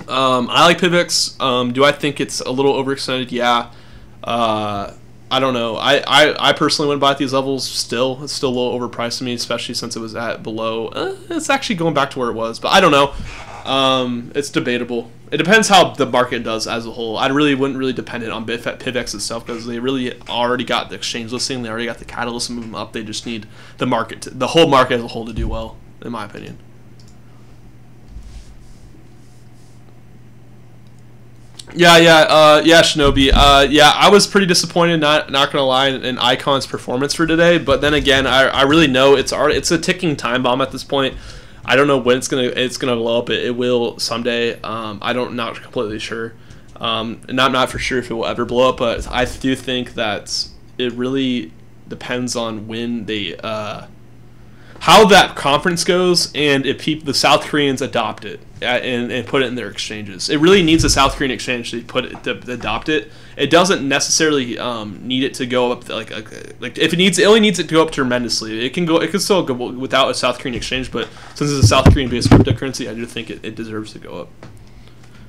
I like PivX. Do I think it's a little overextended? Yeah. I don't know. I personally wouldn't buy at these levels still. It's still a little overpriced to me, especially since it was at below. It's actually going back to where it was, but I don't know. It's debatable. It depends how the market does as a whole. I wouldn't really depend it on PivX itself, because they really already got the exchange listing. They already got the catalyst to move them up. They just need the whole market as a whole to do well, in my opinion. Yeah, Shinobi. Yeah, I was pretty disappointed, not gonna lie, in Icon's performance for today. But then again, I really know it's a ticking time bomb at this point. I don't know when it's gonna blow up. It will someday. Not completely sure. And I'm not for sure if it will ever blow up. But I do think that it really depends on when they how that conference goes, and if the South Koreans adopt it and put it in their exchanges. It really needs a South Korean exchange to adopt it. It doesn't necessarily need it to go up like if it only needs it to go up tremendously. It can still go without a South Korean exchange, but since it's a South Korean based cryptocurrency, I do think it deserves to go up.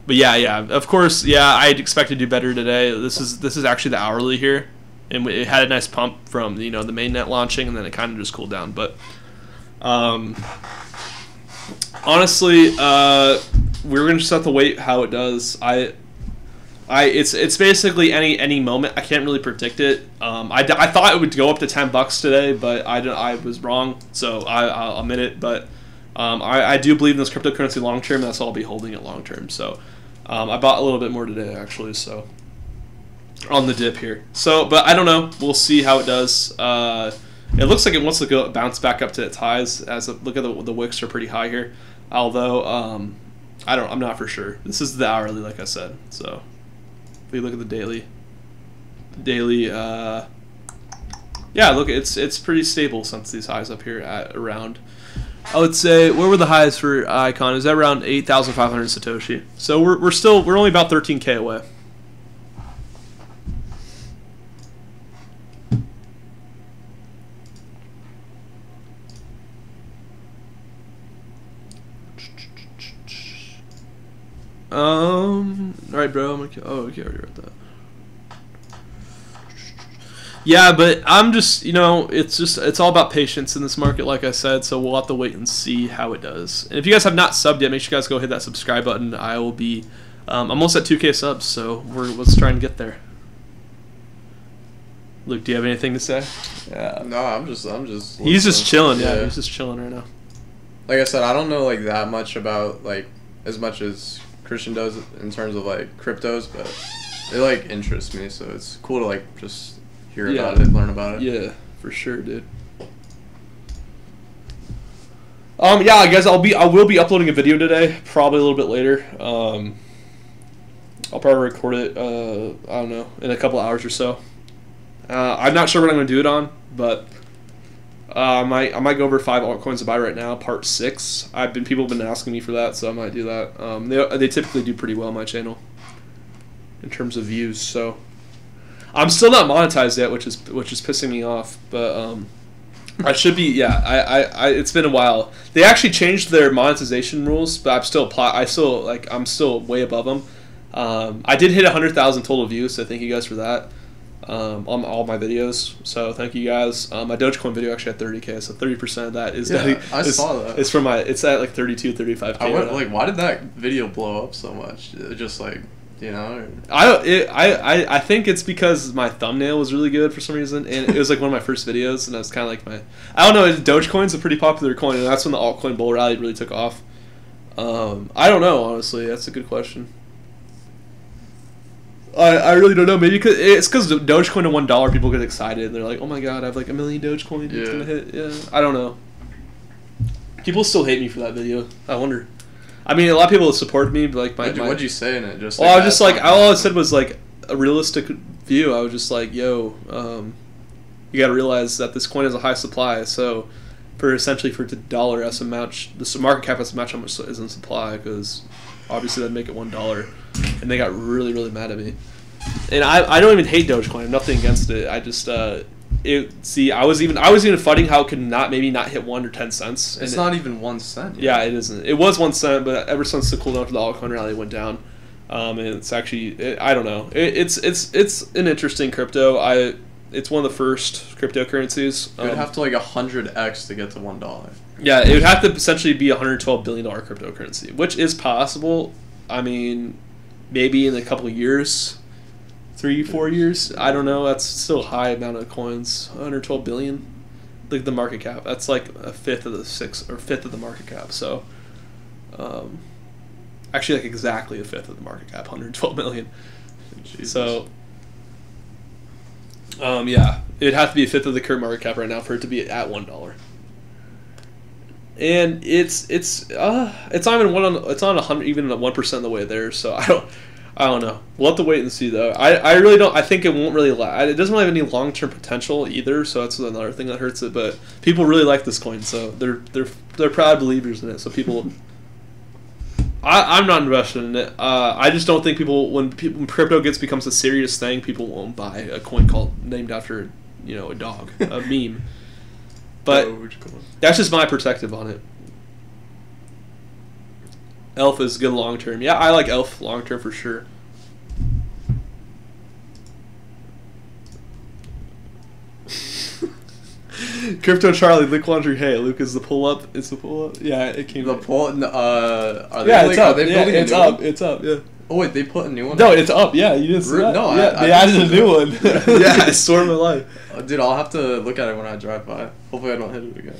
But yeah, of course, I'd expect to do better today. This is actually the hourly here, and it had a nice pump from the mainnet launching, and then it kind of just cooled down. But honestly, we're gonna just have to wait how it does. It's basically any moment. I can't really predict it. I thought it would go up to $10 today, but I was wrong. So I'll admit it. But I do believe in this cryptocurrency long term. That's why I'll be holding it long term. So I bought a little bit more today actually. So on the dip here. So but I don't know. We'll see how it does. It looks like it wants to bounce back up to its highs. Look at the wicks are pretty high here. Although I'm not for sure. This is the hourly, like I said. So if we look at the daily, look, it's pretty stable since these highs up here at around. I would say, where were the highs for Icon? Is that around 8,500 Satoshi? So we're only about 13K away. All right, bro. Okay, I already read that. Yeah, but I'm just, it's all about patience in this market, like I said. So we'll have to wait and see how it does. And if you guys have not subbed yet, make sure you guys go hit that subscribe button. I will be almost at 2K subs, so let's try and get there. Luke, do you have anything to say? Yeah. No, I'm just. He's just chilling. Yeah, he's just chilling right now. Like I said, I don't know like that much about as much as Christian does in terms of cryptos, but it interests me, so it's cool to just hear about it, learn about it. Yeah, for sure, dude. Yeah, guys, I will be uploading a video today, probably a little bit later. I'll probably record it. I don't know, in a couple hours or so. I'm not sure what I'm gonna do it on, but I might go over 5 altcoins to buy right now, part 6. People have been asking me for that, so I might do that. They typically do pretty well on my channel in terms of views. So I'm still not monetized yet, which is pissing me off. But I should be. Yeah, it's been a while. They actually changed their monetization rules, but I'm still way above them. I did hit 100,000 total views, so thank you guys for that. On all my videos, so thank you guys. My Dogecoin video actually had 30K, so 30% of that is saw that. It's from it's at 32, 35K. Why did that video blow up so much? Just I think it's because my thumbnail was really good for some reason, and it was one of my first videos, and I was kind of I don't know. Dogecoin's a pretty popular coin, and that's when the altcoin bull rally really took off. I don't know, honestly. That's a good question. I really don't know. Maybe it's because Dogecoin to $1, people get excited and they're like, "Oh my god, I have 1 million Dogecoin. It's gonna hit." Yeah, I don't know. People still hate me for that video. I wonder. I mean, a lot of people support me, but what'd you say in it? Just I was just all I said was a realistic view. I was just yo, you got to realize that this coin has a high supply. So, for the dollar as a match, the market cap has to match how much is in supply, because obviously that'd make it $1. And they got really, really mad at me. And I don't even hate Dogecoin. I'm nothing against it. I just I was even fighting how it could not hit 1 or 10 cents. It's not even 1 cent. Yeah, it isn't. It was 1 cent, but ever since the cooldown for the altcoin rally went down, and it's actually I don't know. It's an interesting crypto. It's one of the first cryptocurrencies. It would have to 100x to get to $1. Yeah, it would have to essentially be a $112 billion cryptocurrency, which is possible. I mean, maybe in a couple of years, 3-4 years. I don't know. That's still a high amount of coins. 112 billion. Look at the market cap. That's a fifth of the market cap. So, actually, exactly a fifth of the market cap. 112 million. Jesus. So, yeah, it'd have to be a fifth of the current market cap right now for it to be at $1. And it's not even 100, even 1% of the way there. So I I don't know. We'll have to wait and see, though. I really don't. I think it won't really. It doesn't really have any long term potential either. So that's another thing that hurts it. But people really like this coin, so they're proud believers in it. So people. I'm not invested in it. I just don't think when crypto becomes a serious thing, people won't buy a coin named after a dog, a meme. But that's just my perspective on it. Elf is good long term. Yeah, I like Elf long term for sure. Crypto Charlie, Luke Laundry. Hey, Luke is the pull up. It's the pull up. Yeah, it came. The pull. Are they yeah, it's up. Are they building it's a new up. one? It's up. Yeah. Oh wait, they put a new one. No, it's up. Yeah, you didn't see that. No, yeah, they added a new one. Yeah, I swear my life. Dude, I'll have to look at it when I drive by. Hopefully, I don't hit it again.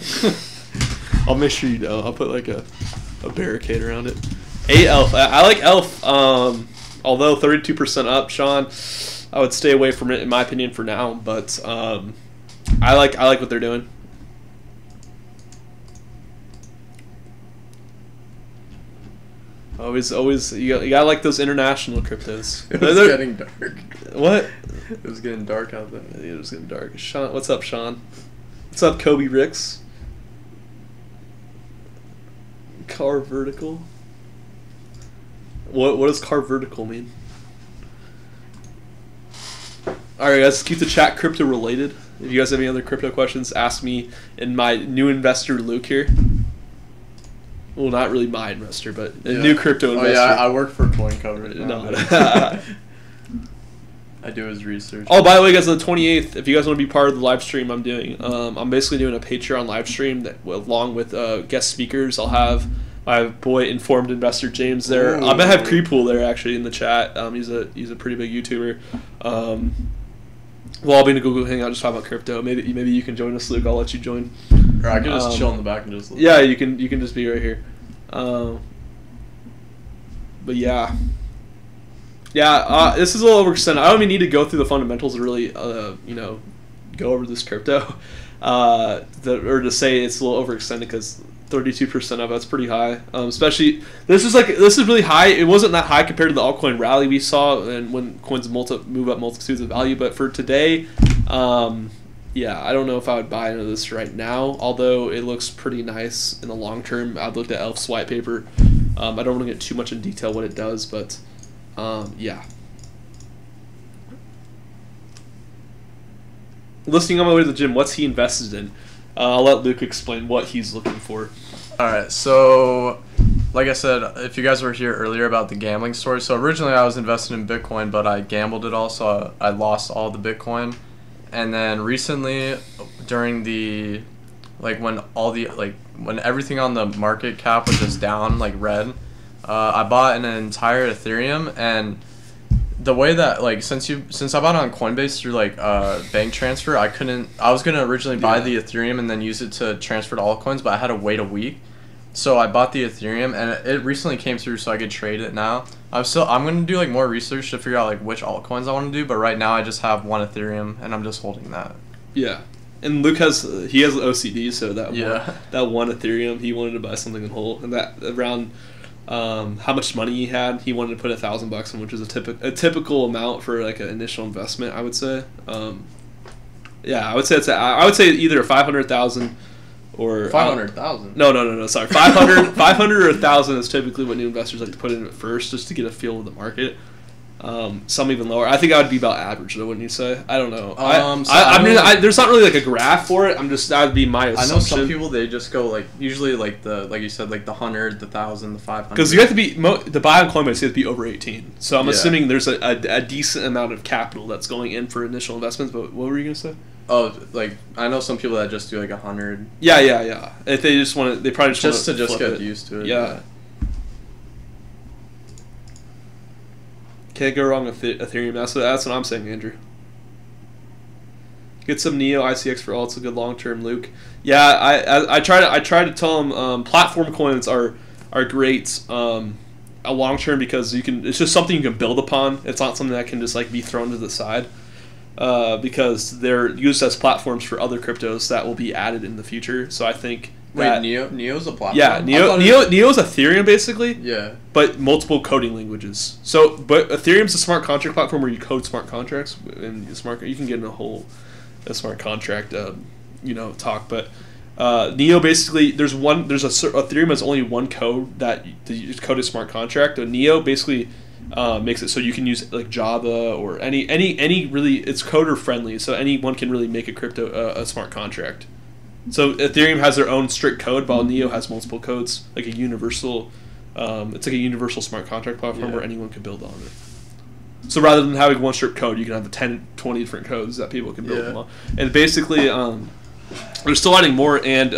I'll make sure you don't. I'll put like a barricade around it. Elf. I like Elf. Although 32% up, Sean, I would stay away from it in my opinion for now. But I like what they're doing. Always, you gotta like those international cryptos. It was getting dark. What? It was getting dark out there. It was getting dark. Sean, what's up, Sean? What's up, Kobe Ricks? Car vertical. What does car vertical mean? All right, guys, keep the chat crypto related. If you guys have any other crypto questions, ask me and my new investor Luke here. Well, not really my investor, but a new crypto investor. Oh, yeah, I work for Coin Coverage. No. I do his research. Oh, by the way, guys, on the 28th, if you guys want to be part of the live stream I'm doing, I'm basically doing a Patreon live stream that, along with guest speakers. I'll have my boy Informed Investor James there. I'm gonna have Creepool there actually in the chat. He's a pretty big YouTuber. Well, I'll be in a Google Hangout just talk about crypto. Maybe you can join us, Luke. I'll let you join. Or I can just chill in the back and just. Yeah, you can just be right here. But yeah. Yeah, this is a little overextended. I don't even need to go through the fundamentals to really, go over this crypto, or to say it's a little overextended because 32% of that's pretty high. Especially this is really high. It wasn't that high compared to the altcoin rally we saw and when coins move up multitudes of value. But for today, yeah, I don't know if I would buy into this right now. Although it looks pretty nice in the long term. I've looked at Elf's white paper. I don't want to get too much in detail what it does, but. Yeah. Listening on my way to the gym, what's he invested in? I'll let Luke explain what he's looking for. Alright, so like I said, if you guys were here earlier about the gambling story, so originally I was invested in Bitcoin, but I gambled it all, so I lost all the Bitcoin. And then recently, during the, when everything on the market cap was just down, red, I bought an entire Ethereum, and the way that since I bought it on Coinbase through bank transfer, I was gonna originally buy the Ethereum and then use it to transfer to altcoins, but I had to wait a week. So I bought the Ethereum and it recently came through, so I could trade it now. I'm gonna do more research to figure out which altcoins I want to do, but right now I just have one Ethereum and I'm just holding that. Yeah. And Luke has OCD, so that one Ethereum, he wanted to buy something in whole, and that around how much money he had, he wanted to put $1,000 in, which is a typical amount for an initial investment, I would say. Yeah, I would say either 500,000 or 500,000. No. Sorry, 500 or 1,000 is typically what new investors like to put in at first, just to get a feel of the market. Some even lower. I think I would be about average though, wouldn't you say? I don't know. There's not really a graph for it. That would be my assumption. I know some people, they just go usually like you said, the 100, the 1,000, the 500. Because you have to be to buy on Coinbase, you have to be over 18. So I'm assuming there's a decent amount of capital that's going in for initial investments. But what were you gonna say? Oh, I know some people that just do 100. Yeah. If they just want to, they probably just want to get used to it. Yeah. Can't go wrong with Ethereum. That's what I'm saying, Andrew. Get some Neo ICX for alts. A good long term, Luke. Yeah, I try to tell them platform coins are great a long term because it's just something you can build upon. It's not something that can just be thrown to the side because they're used as platforms for other cryptos that will be added in the future. So I think Wait, Neo's a platform? Yeah, Neo's Ethereum basically. Yeah. But multiple coding languages. So, but Ethereum's a smart contract platform where you code smart contracts, and you can get in a smart contract, talk. But Neo basically, Ethereum has only one code that you code a smart contract. And Neo basically makes it so you can use like Java or any really, it's coder friendly, so anyone can really make a smart contract. So Ethereum has their own strict code, while Neo has multiple codes, like a universal. It's like a universal smart contract platform where anyone can build on it. So rather than having one strict code, you can have the 10, 20 different codes that people can build them on. And basically, they're still adding more. And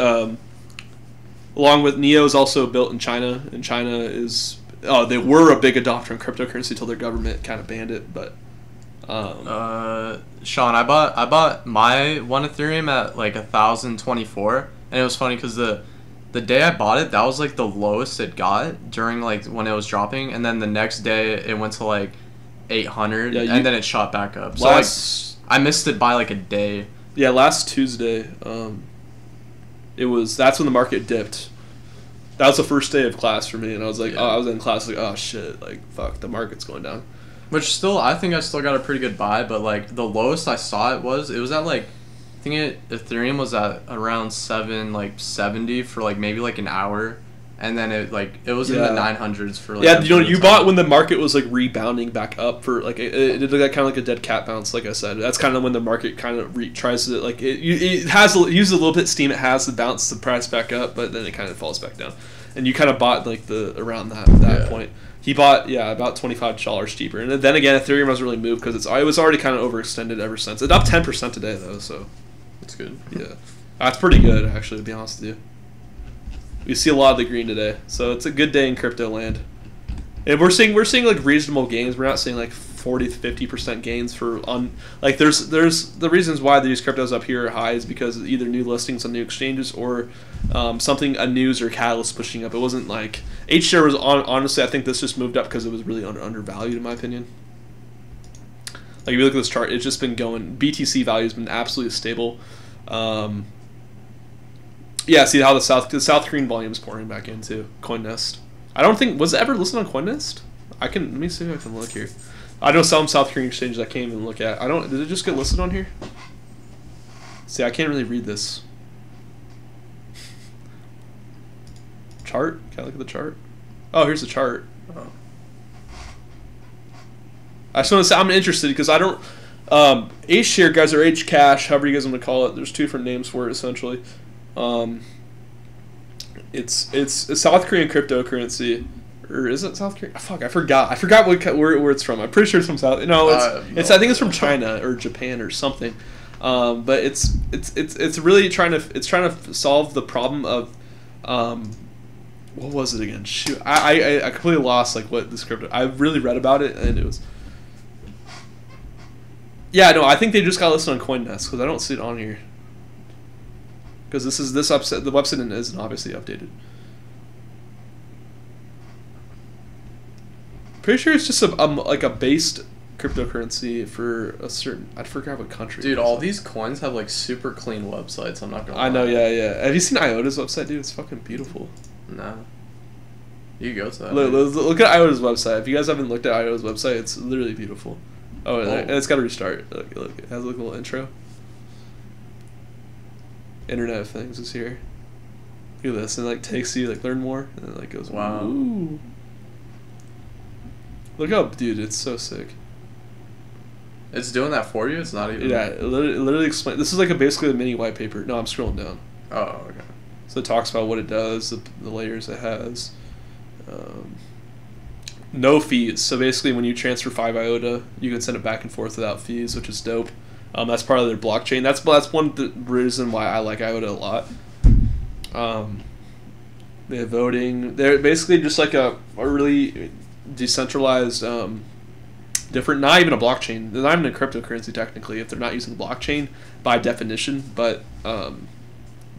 along with Neo is also built in China, and China is they were a big adopter in cryptocurrency until their government kind of banned it, but. Sean, I bought my one Ethereum at like 1,024, and it was funny because the day I bought it, that was like the lowest it got during like when it was dropping, and then the next day it went to like 800, and then it shot back up. So I missed it by like a day. Yeah, last Tuesday, that's when the market dipped. That was the first day of class for me, and I was like, I was in class like, oh shit, like fuck, the market's going down. Which still, I think I still got a pretty good buy, but like the lowest I saw it was at like, I think Ethereum was at around 70 for like maybe like an hour, and then it was in the 900s for like you bought when the market was like rebounding back up for like it did kind of like a dead cat bounce, like I said. That's kind of when the market kind of tries to like it uses a little bit of steam it has to bounce the price back up, but then it kind of falls back down, and you kind of bought like around that point. He bought, about $25 cheaper. And then again, Ethereum hasn't really moved because it was already kind of overextended ever since. It's up 10% today, though, so that's good. Yeah. That's pretty good, actually, to be honest with you. We see a lot of the green today, so it's a good day in crypto land. And we're seeing like reasonable gains. We're not seeing like 40 to 50% gains there's the reasons why these cryptos up here are high is because of either new listings on new exchanges or a news or catalyst pushing up. It wasn't like H-share was honestly, I think this just moved up because it was really undervalued in my opinion. Like if you look at this chart, it's just been going. BTC value has been absolutely stable. See how the South Korean volume is pouring back into CoinNest. I don't think was it ever listed on CoinNest. Let me see if I can look here. I know some South Korean exchanges I can't even look at. Did it just get listed on here? See, I can't really read this. Chart? Can I look at the chart? Oh, here's the chart. Oh. I just want to say I'm interested because I don't. H-share guys or H-cash, however you guys want to call it. There's two different names for it essentially. It's a South Korean cryptocurrency. Or is it South Korea? Fuck, I forgot. I forgot where it's from. I'm pretty sure it's from South. No, I think it's from China or Japan or something. But it's really trying to solve the problem of what was it again? Shoot, I completely lost like what this crypto. I really read about it and it was. Yeah, no, I think they just got listed on CoinNest because I don't see it on here. Because the website isn't obviously updated. Pretty sure it's just like a based cryptocurrency for a certain. I forgot what country. Dude, all these coins have like super clean websites. I'm not gonna lie. I know, yeah. Have you seen IOTA's website, dude? It's fucking beautiful. No. You go to that. Look at IOTA's website. If you guys haven't looked at IOTA's website, it's literally beautiful. Oh, and it's got to restart. Look, it has a little intro. Internet of Things is here. Look at this, and like takes you learn more, and then goes. Wow. Ooh. Look how, dude, it's so sick. It's doing that for you? It's not even... Yeah, it literally explain. This is basically a mini white paper. No, I'm scrolling down. Oh, okay. So it talks about what it does, the layers it has. No fees. So basically when you transfer 5 IOTA, you can send it back and forth without fees, which is dope. That's part of their blockchain. That's one reason why I like IOTA a lot. They have voting. They're basically just like a really decentralized, different, not even a blockchain. They're not even a cryptocurrency technically if they're not using blockchain by definition, but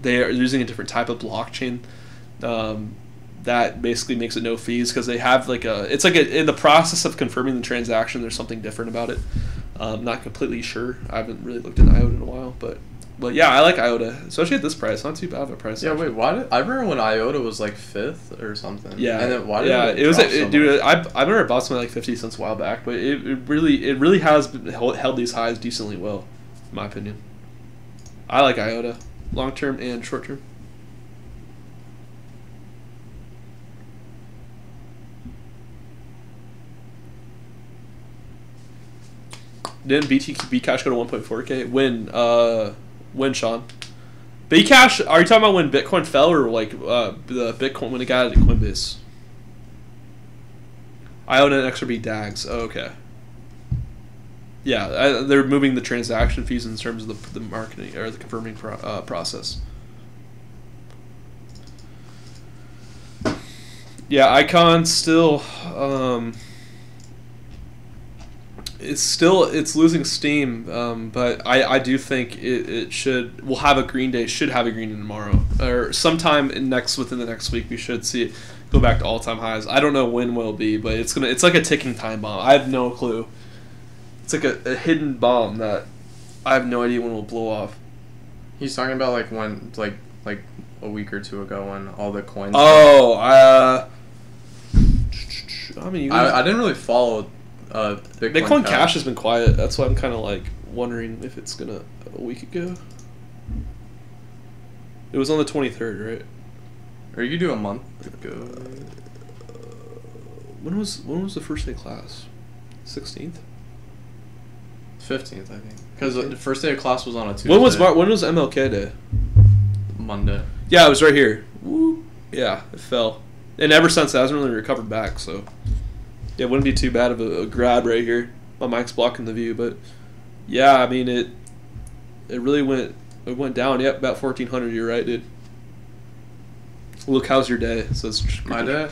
they are using a different type of blockchain that basically makes it no fees because they have in the process of confirming the transaction there's something different about it. I'm not completely sure. I haven't really looked into IOTA in a while, but But yeah, I like IOTA, especially at this price. Not too bad of a price. Yeah, actually. wait, why did I remember when IOTA was like 5th or something? Yeah, and then why did it was drop so dude. much? I remember it bought something like 50 cents a while back, but it really has held these highs decently well, in my opinion. I like IOTA, long term and short term. Didn't Bcash go to 1.4K? When Sean? Bcash, are you talking about when Bitcoin fell or like the Bitcoin when it got at Coinbase? I own an XRP DAGs. Oh, okay. Yeah, they're moving the transaction fees in terms of the marketing or the confirming process. Yeah, Icon still. It's losing steam, but I do think we'll have a green day. Should have a green day tomorrow or sometime within the next week. We should see it go back to all-time highs. I don't know when will be, but it's like a ticking time bomb. I have no clue. It's like a hidden bomb that I have no idea when it will blow off. He's talking about like when like a week or two ago when all the coins. Oh, I mean, I didn't really follow. Bitcoin Cash has been quiet. That's why I'm kind of like wondering if it's gonna a week ago. It was on the 23rd, right? Or you could do a month ago. When was the first day of class? 16th. 15th, I think. Because the first day of class was on a Tuesday. When was MLK Day? Monday. Yeah, it was right here. Woo. Yeah, it fell, and ever since it hasn't really recovered back. So. Yeah, it wouldn't be too bad of a grab right here. My mic's blocking the view, but yeah, I mean it really went down. Yep, about 1,400. You're right, dude. Look, how's your day? So it's my day,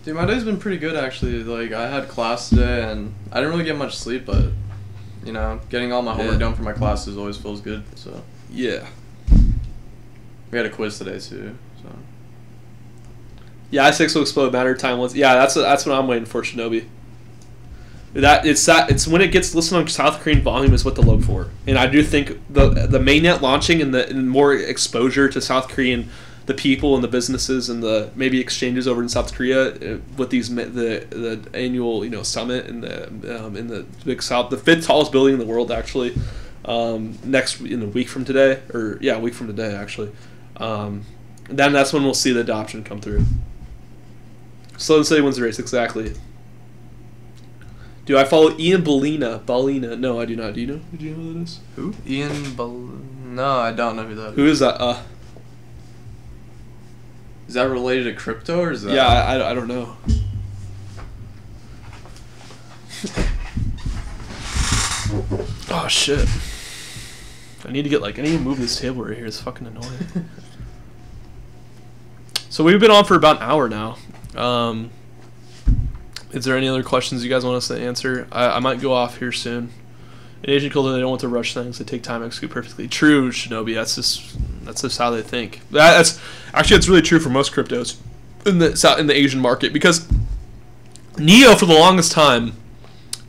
dude. My day's been pretty good actually. Like I had class today, and I didn't really get much sleep, but you know, getting all my homework done for my classes always feels good. So yeah, we had a quiz today too. So. Yeah, I6 will explode matter time once. Yeah, that's what I'm waiting for, Shinobi. It's when it gets listed on South Korean volume is what to look for, and I do think the mainnet launching and more exposure to South Korean, the people and the businesses and the maybe exchanges over in South Korea with the annual summit in the big South, the 5th tallest building in the world actually, next in a week from today a week from today actually, then that's when we'll see the adoption come through. Slow and steady wins the race, exactly. Do I follow Ian Ballina? No, I do not. Do you know who that is? Who? No, I don't know who that is. Who is that? Is that related to crypto or is that? Yeah, I don't know. Oh shit! I need to move this table right here. It's fucking annoying. So we've been on for about an hour now. Is there any other questions you guys want us to answer? I might go off here soon. In Asian culture, they don't want to rush things. They take time to execute perfectly. True, Shinobi. That's just how they think. That's really true for most cryptos in the Asian market, because Neo for the longest time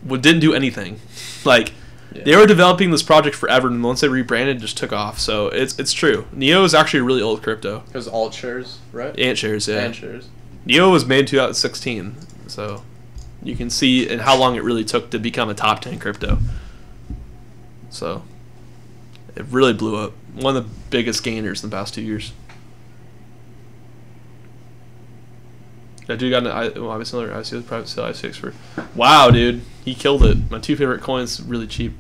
didn't do anything. They were developing this project forever, and once they rebranded, it just took off. So it's true. Neo is actually a really old crypto. It was alt shares, right? Ant shares, yeah. Ant shares. Neo was made in 2016, so you can see and how long it really took to become a top 10 crypto. So it really blew up. One of the biggest gainers in the past 2 years. That dude got obviously another ICO private sale ICX for. Wow, dude, he killed it. My 2 favorite coins, really cheap.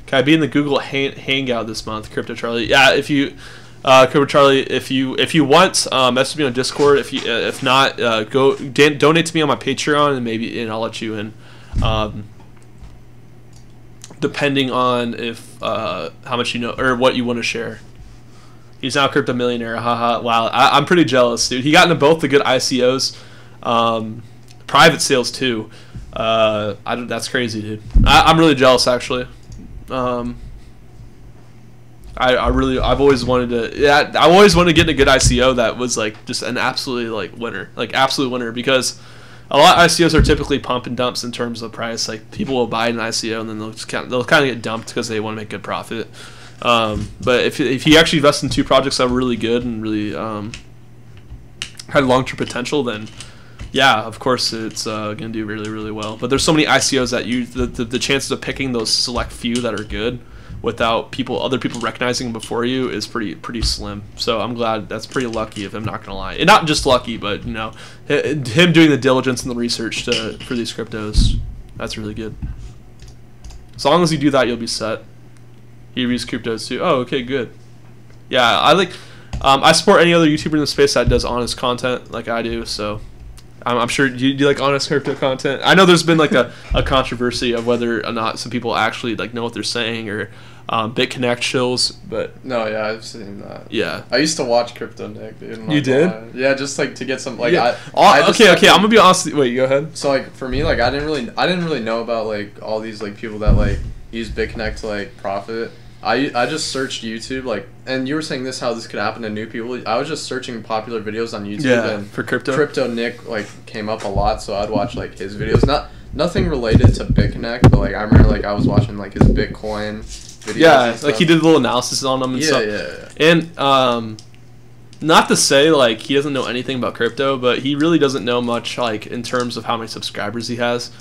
Can I be in the Google Hangout this month, Crypto Charlie? Yeah, if you. Crypto Charlie, if you want, message me on Discord. If not, go donate to me on my Patreon, and I'll let you in. Depending on how much you know or what you want to share. He's now a crypto millionaire. Haha! Wow, I'm pretty jealous, dude. He got into both the good ICOs, private sales too. That's crazy, dude. I'm really jealous actually. I've always wanted to. Yeah, I always wanted to get in a good ICO that was like just an absolute winner, because a lot of ICOs are typically pump and dumps in terms of price. Like people will buy an ICO and then they'll kind of get dumped because they want to make good profit. But if he actually invests in 2 projects that were really good and really had long-term potential, then yeah, of course it's going to do really, really well. But there's so many ICOs that the chances of picking those select few that are good without other people recognizing them before you is pretty slim. So I'm glad. That's pretty lucky of him, not gonna lie. And not just lucky, but you know, him doing the diligence and the research for these cryptos. That's really good. As long as you do that, you'll be set. He reads cryptos too. Oh, okay, good. Yeah, I support any other YouTuber in the space that does honest content like I do. So I'm sure. Do you like honest crypto content? I know there's been like a controversy of whether or not some people actually like know what they're saying, or BitConnect chills, but no, yeah, I've seen that. Yeah, I used to watch Crypto Nick, dude. You did? Yeah, just like to get some like. Yeah. Okay, I'm gonna be honest. Wait, go ahead. So like for me, like I didn't really know about like all these like people that like use BitConnect to like profit. I just searched YouTube, like, and you were saying this, how this could happen to new people. I was just searching popular videos on YouTube, and for crypto. Crypto Nick like came up a lot, so I'd watch like his videos. Nothing related to BitConnect, but like I remember like I was watching like his Bitcoin videos. Yeah, like he did a little analysis on them and stuff. Yeah. And not to say like he doesn't know anything about crypto, but he really doesn't know much like in terms of how many subscribers he has.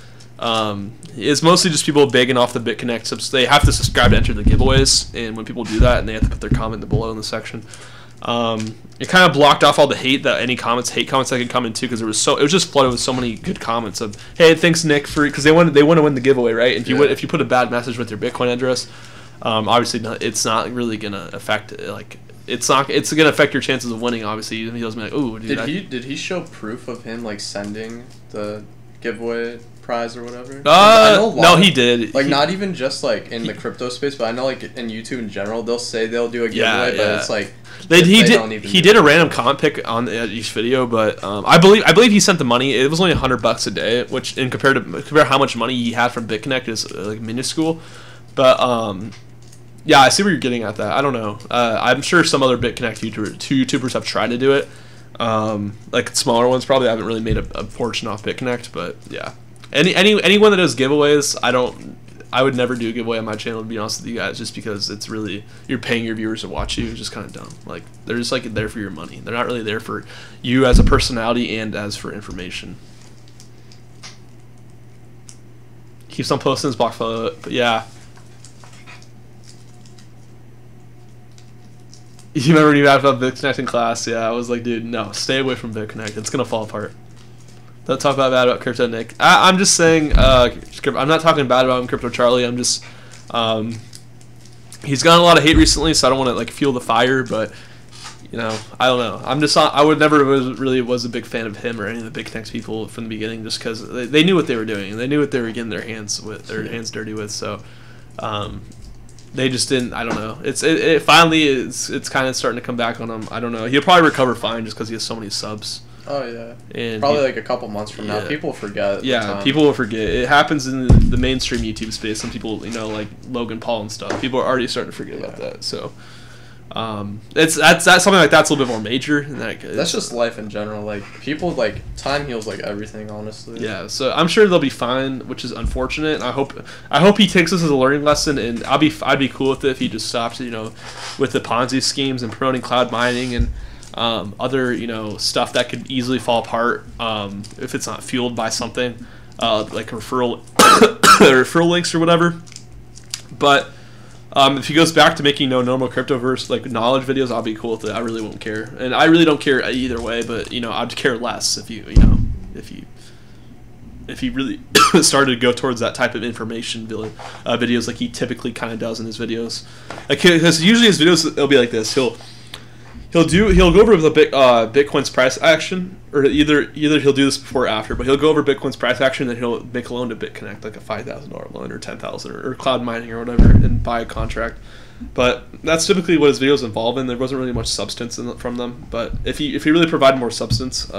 It's mostly just people begging off the BitConnect. They have to subscribe to enter the giveaways, and when people do that, and they have to put their comment below in the section, it kind of blocked off all the hate that hate comments that could come in too, because it was just flooded with so many good comments of, hey, thanks Nick for, because they want to win the giveaway, right? And if you put a bad message with your Bitcoin address, obviously it's not really gonna affect it's gonna affect your chances of winning. Obviously, he doesn't be like, ooh. Did he show proof of him like sending the giveaway prize or whatever? No, he did. Like not even just like in the crypto space, but I know like in YouTube in general, they'll say they'll do a giveaway, but it's like he did a random comment pick on each video, but I believe he sent the money. It was only $100 a day, which compare how much money he had from BitConnect is like minuscule. But yeah, I see where you're getting at. That I don't know. I'm sure some other BitConnect YouTubers have tried to do it. Like smaller ones probably haven't really made a fortune off BitConnect, but yeah. Anyone that does giveaways, I would never do a giveaway on my channel, to be honest with you guys, just because it's really, you're paying your viewers to watch you. It's just kind of dumb. Like they're just like there for your money. They're not really there for you as a personality and as for information. Keeps on posting his block photo, but yeah. You remember when you asked about BitConnect in class? Yeah, I was like, dude, no, stay away from BitConnect. It's gonna fall apart. Don't talk bad about Crypto Nick. I'm just saying, I'm not talking bad about him, Crypto Charlie. I'm just, he's gotten a lot of hate recently, so I don't want to like fuel the fire. But you know, I don't know. I would never was a big fan of him or any of the BitConnect people from the beginning, just because they knew what they were doing and they knew what they were getting their hands dirty with. So, they just didn't. I don't know. It finally it's kind of starting to come back on him. I don't know. He'll probably recover fine just because he has so many subs. Oh yeah, and probably like a couple months from now, people forget. Yeah, people will forget. It happens in the mainstream YouTube space. Some people, you know, like Logan Paul and stuff. People are already starting to forget about that. So, that's something like that's a little bit more major. And that's just life in general. Like people, like time heals like everything. Honestly. Yeah. So I'm sure they'll be fine, which is unfortunate. And I hope he takes this as a learning lesson. And I'd be cool with it if he just stops, you know, with the Ponzi schemes and promoting cloud mining and other, you know, stuff that could easily fall apart if it's not fueled by something like referral links or whatever. But if he goes back to making normal cryptoverse like knowledge videos, I'll be cool with it. I really won't care, and I really don't care either way. But you know, I'd care less if he really started to go towards that type of information videos like he typically kind of does in his videos. Like, because usually his videos it'll be like this. He'll go over the Bitcoin's price action, or either he'll do this before or after, but he'll go over Bitcoin's price action, and then he'll make a loan to BitConnect, like a $5,000 loan or $10,000 or cloud mining or whatever, and buy a contract. But that's typically what his videos involve in. There wasn't really much substance from them, but if he really provided more substance,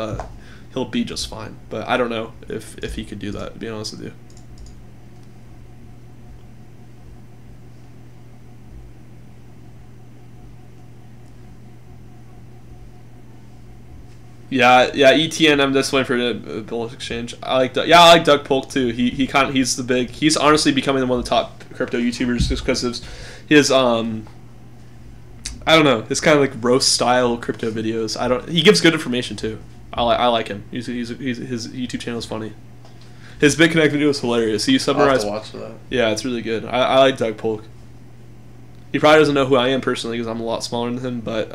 he'll be just fine. But I don't know if he could do that, to be honest with you. Yeah, ETN. I'm just waiting for the Bullish Exchange. I like Doug Polk too. He's honestly becoming one of the top crypto YouTubers just because of his I don't know. It's kind of like roast style crypto videos. He gives good information too. I like him. His YouTube channel is funny. His BitConnect video is hilarious. He summarized. I'll have to watch that. Yeah, it's really good. I like Doug Polk. He probably doesn't know who I am personally because I'm a lot smaller than him. But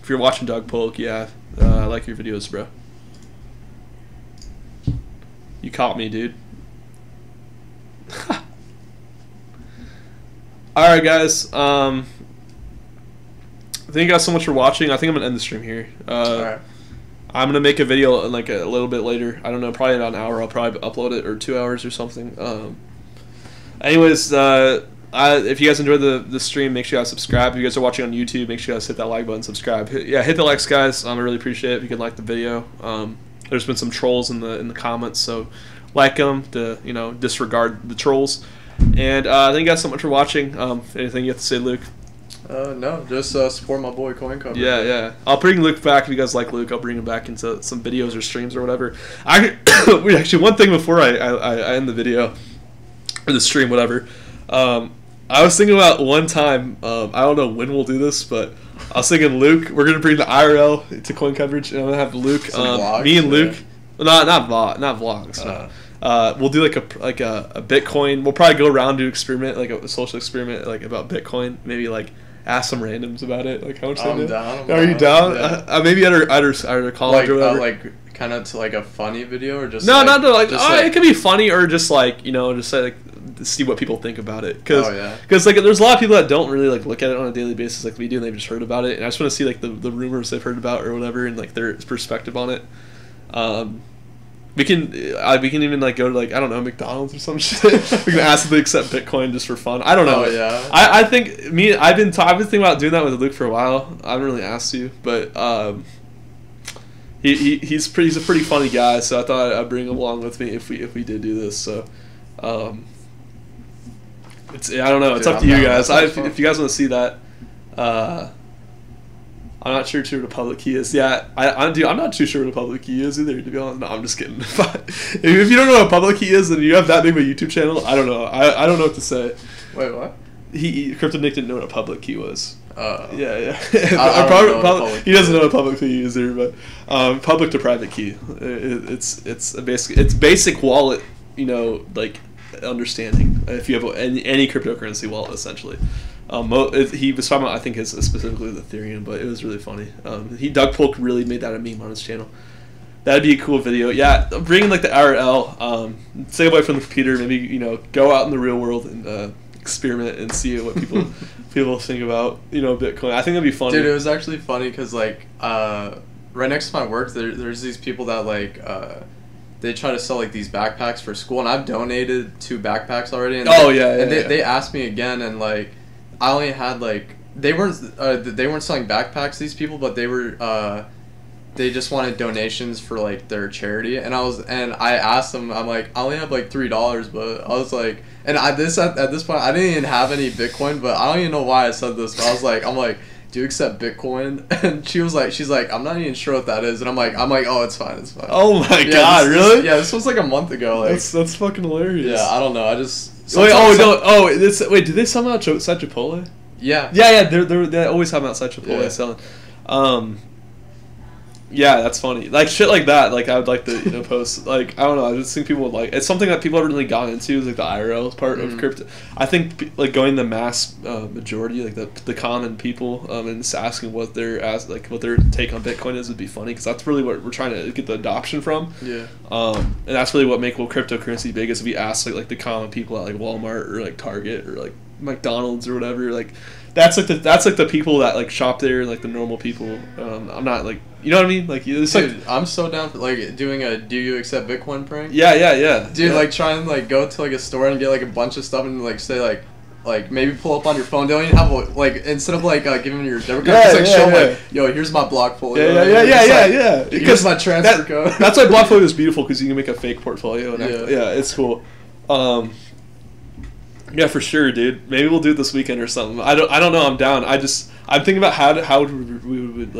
if you're watching Doug Polk, yeah, I like your videos, bro. You caught me, dude. Alright, guys. Thank you guys so much for watching. I think I'm going to end the stream here. Alright. I'm going to make a video like a little bit later. I don't know, probably about an hour. I'll probably upload it, or 2 hours or something. Anyways, if you guys enjoyed the stream, make sure you guys subscribe. If you guys are watching on YouTube, make sure you guys hit that like button, subscribe. Hit the likes, guys. I really appreciate it if you can like the video. There's been some trolls in the comments, so like them to disregard the trolls. And thank you guys so much for watching. Anything you have to say, Luke? No, just support my boy Coin Cover. Yeah. I'll bring Luke back if you guys like Luke. I'll bring him back into some videos or streams or whatever. Actually, one thing before I end the video or the stream, whatever. I was thinking about one time. I don't know when we'll do this, but I was thinking Luke. We're gonna bring the IRL to Coin Coverage, and I'm gonna have Luke, vlogs, me and Luke. Yeah. Not vlogs. No. We'll do like a Bitcoin. We'll probably go around to experiment, like a social experiment, like about Bitcoin. Maybe like ask some randoms about it, like how much they do. Down. Are you down? Yeah. Maybe at our college or whatever. Like kind of to like a funny video or just no, not to like. It could be funny or just like just like see what people think about it. Because like there's a lot of people that don't really like look at it on a daily basis like we do, and they've just heard about it, and I just want to see like the rumors they've heard about or whatever, and like their perspective on it. We can even like go to like I don't know McDonald's or some shit. We can ask if they accept Bitcoin just for fun. I don't know. Oh yeah. I think I've been thinking about doing that with Luke for a while. I haven't really asked you, but he's a pretty funny guy, so I thought I'd bring him along with me if we did do this. So I don't know. It's up to you guys. If you guys want to see that. I'm not sure what a public key is. Yeah, I'm not too sure what a public key is either, to be honest. No, I'm just kidding. If you don't know what a public key is and you have that big of a YouTube channel, I don't know. I don't know what to say. Wait, what? Crypto Nick didn't know what a public key was. Yeah. He doesn't know what a public key is either, but public to private key. It's basic wallet, like understanding. If you have any cryptocurrency wallet, essentially. He was talking about, I think, specifically the Ethereum, but it was really funny. Doug Polk really made that a meme on his channel. That'd be a cool video. Yeah, bringing like the IRL, stay away from the computer, maybe go out in the real world and experiment and see what people think about Bitcoin. I think that'd be funny. Dude, it was actually funny because like right next to my work, there's these people that like they try to sell like these backpacks for school, and I've donated 2 backpacks already. And they asked me again, and like. I only had like they weren't selling backpacks, these people, but they were they just wanted donations for like their charity, and I asked them, I'm like, I only have like $3, but I was like, and at this point I didn't even have any Bitcoin, but I don't even know why I said this, but I'm like, do you accept Bitcoin? And she's like, I'm not even sure what that is, and I'm like, oh, it's fine. Oh my god, really? This was like a month ago. Like that's fucking hilarious. Yeah, I don't know. I just. Wait, do they sell them outside Chipotle? Yeah. Yeah, they always have them outside Chipotle selling. Yeah, that's funny. Like shit like that. Like I would like to post. Like I don't know. I just think people would like. It's something that people haven't really gotten into. Is like the IRL part of crypto. I think like going the mass majority, like the common people, and just asking what their take on Bitcoin is would be funny, because that's really what we're trying to get the adoption from. Yeah. And that's really what make cryptocurrency big, is if you ask like the common people at like Walmart or like Target or like McDonald's or whatever, like that's like the people that like shop there, like the normal people. I'm not like, you know what I mean, like it's dude, like, I'm so down for like doing a do you accept Bitcoin prank. Yeah Dude, like try and like go to like a store and get like a bunch of stuff and like say like maybe pull up on your phone. They don't even have like, instead of like giving them your debit card, just like show them like, yo, here's my portfolio. Yeah. Here's my transfer code. That's why Blockfolio is beautiful, because you can make a fake portfolio. And it's cool. Yeah, for sure, dude. Maybe we'll do it this weekend or something. I don't know. I'm down. I'm thinking about how we would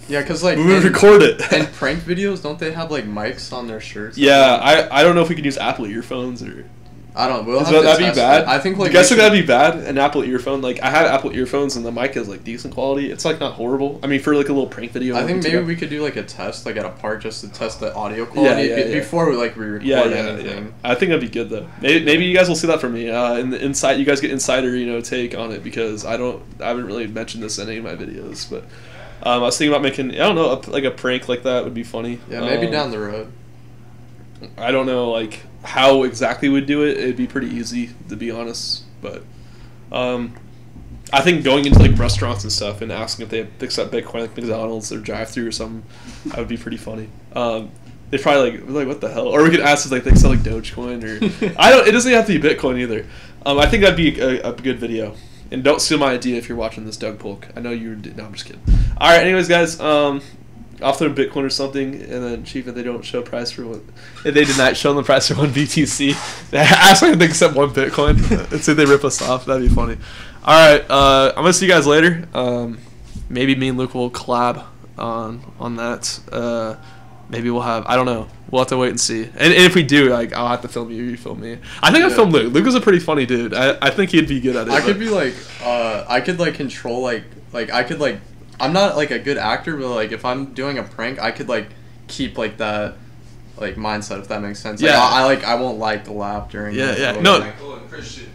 yeah, because like we would record it. And prank videos, don't they have like mics on their shirts? Yeah, I don't know if we could use Apple earphones or. I don't. We'll have That'd to be test bad. it. I think like. You guys think that'd be bad? An Apple earphone? Like I have Apple earphones and the mic is like decent quality. It's like not horrible. I mean, for like a little prank video. I think maybe we could do like a test, like at a park, just to test the audio quality before we record anything. Yeah. I think that'd be good though. Maybe you guys will see that from me. In the inside, you guys get insider, take on it because I haven't really mentioned this in any of my videos, but I was thinking about making, I don't know, like a prank like that would be funny. Yeah, maybe down the road. I don't know like how exactly we'd do it. It'd be pretty easy to be honest, but I think going into like restaurants and stuff and asking if they accept Bitcoin, like McDonald's or drive-through or something, that would be pretty funny. They probably like what the hell, or we could ask if like they sell like Dogecoin or I don't. It doesn't have to be Bitcoin either. I think that'd be a good video. And don't steal my idea if you're watching this, Doug Polk. I know you. No, I'm just kidding. All right. Anyways, guys. I'll throw Bitcoin or something, and then chief if they don't show price for one, if they did not show them the price for one BTC, ask if they accept one Bitcoin and see if they rip us off. That'd be funny. All right, I'm gonna see you guys later. Maybe me and Luke will collab on that. Maybe we'll have, I don't know. We'll have to wait and see. And if we do, like, I'll have to film you. You film me. I think I filmed Luke. Luke is a pretty funny dude. I think he'd be good at it. I could be like, I could like control like I could like. I'm not like a good actor, but like if I'm doing a prank, I could like keep like that like mindset if that makes sense. Like, yeah. I won't like the laugh during. Yeah. Like, No. Michael and Christian.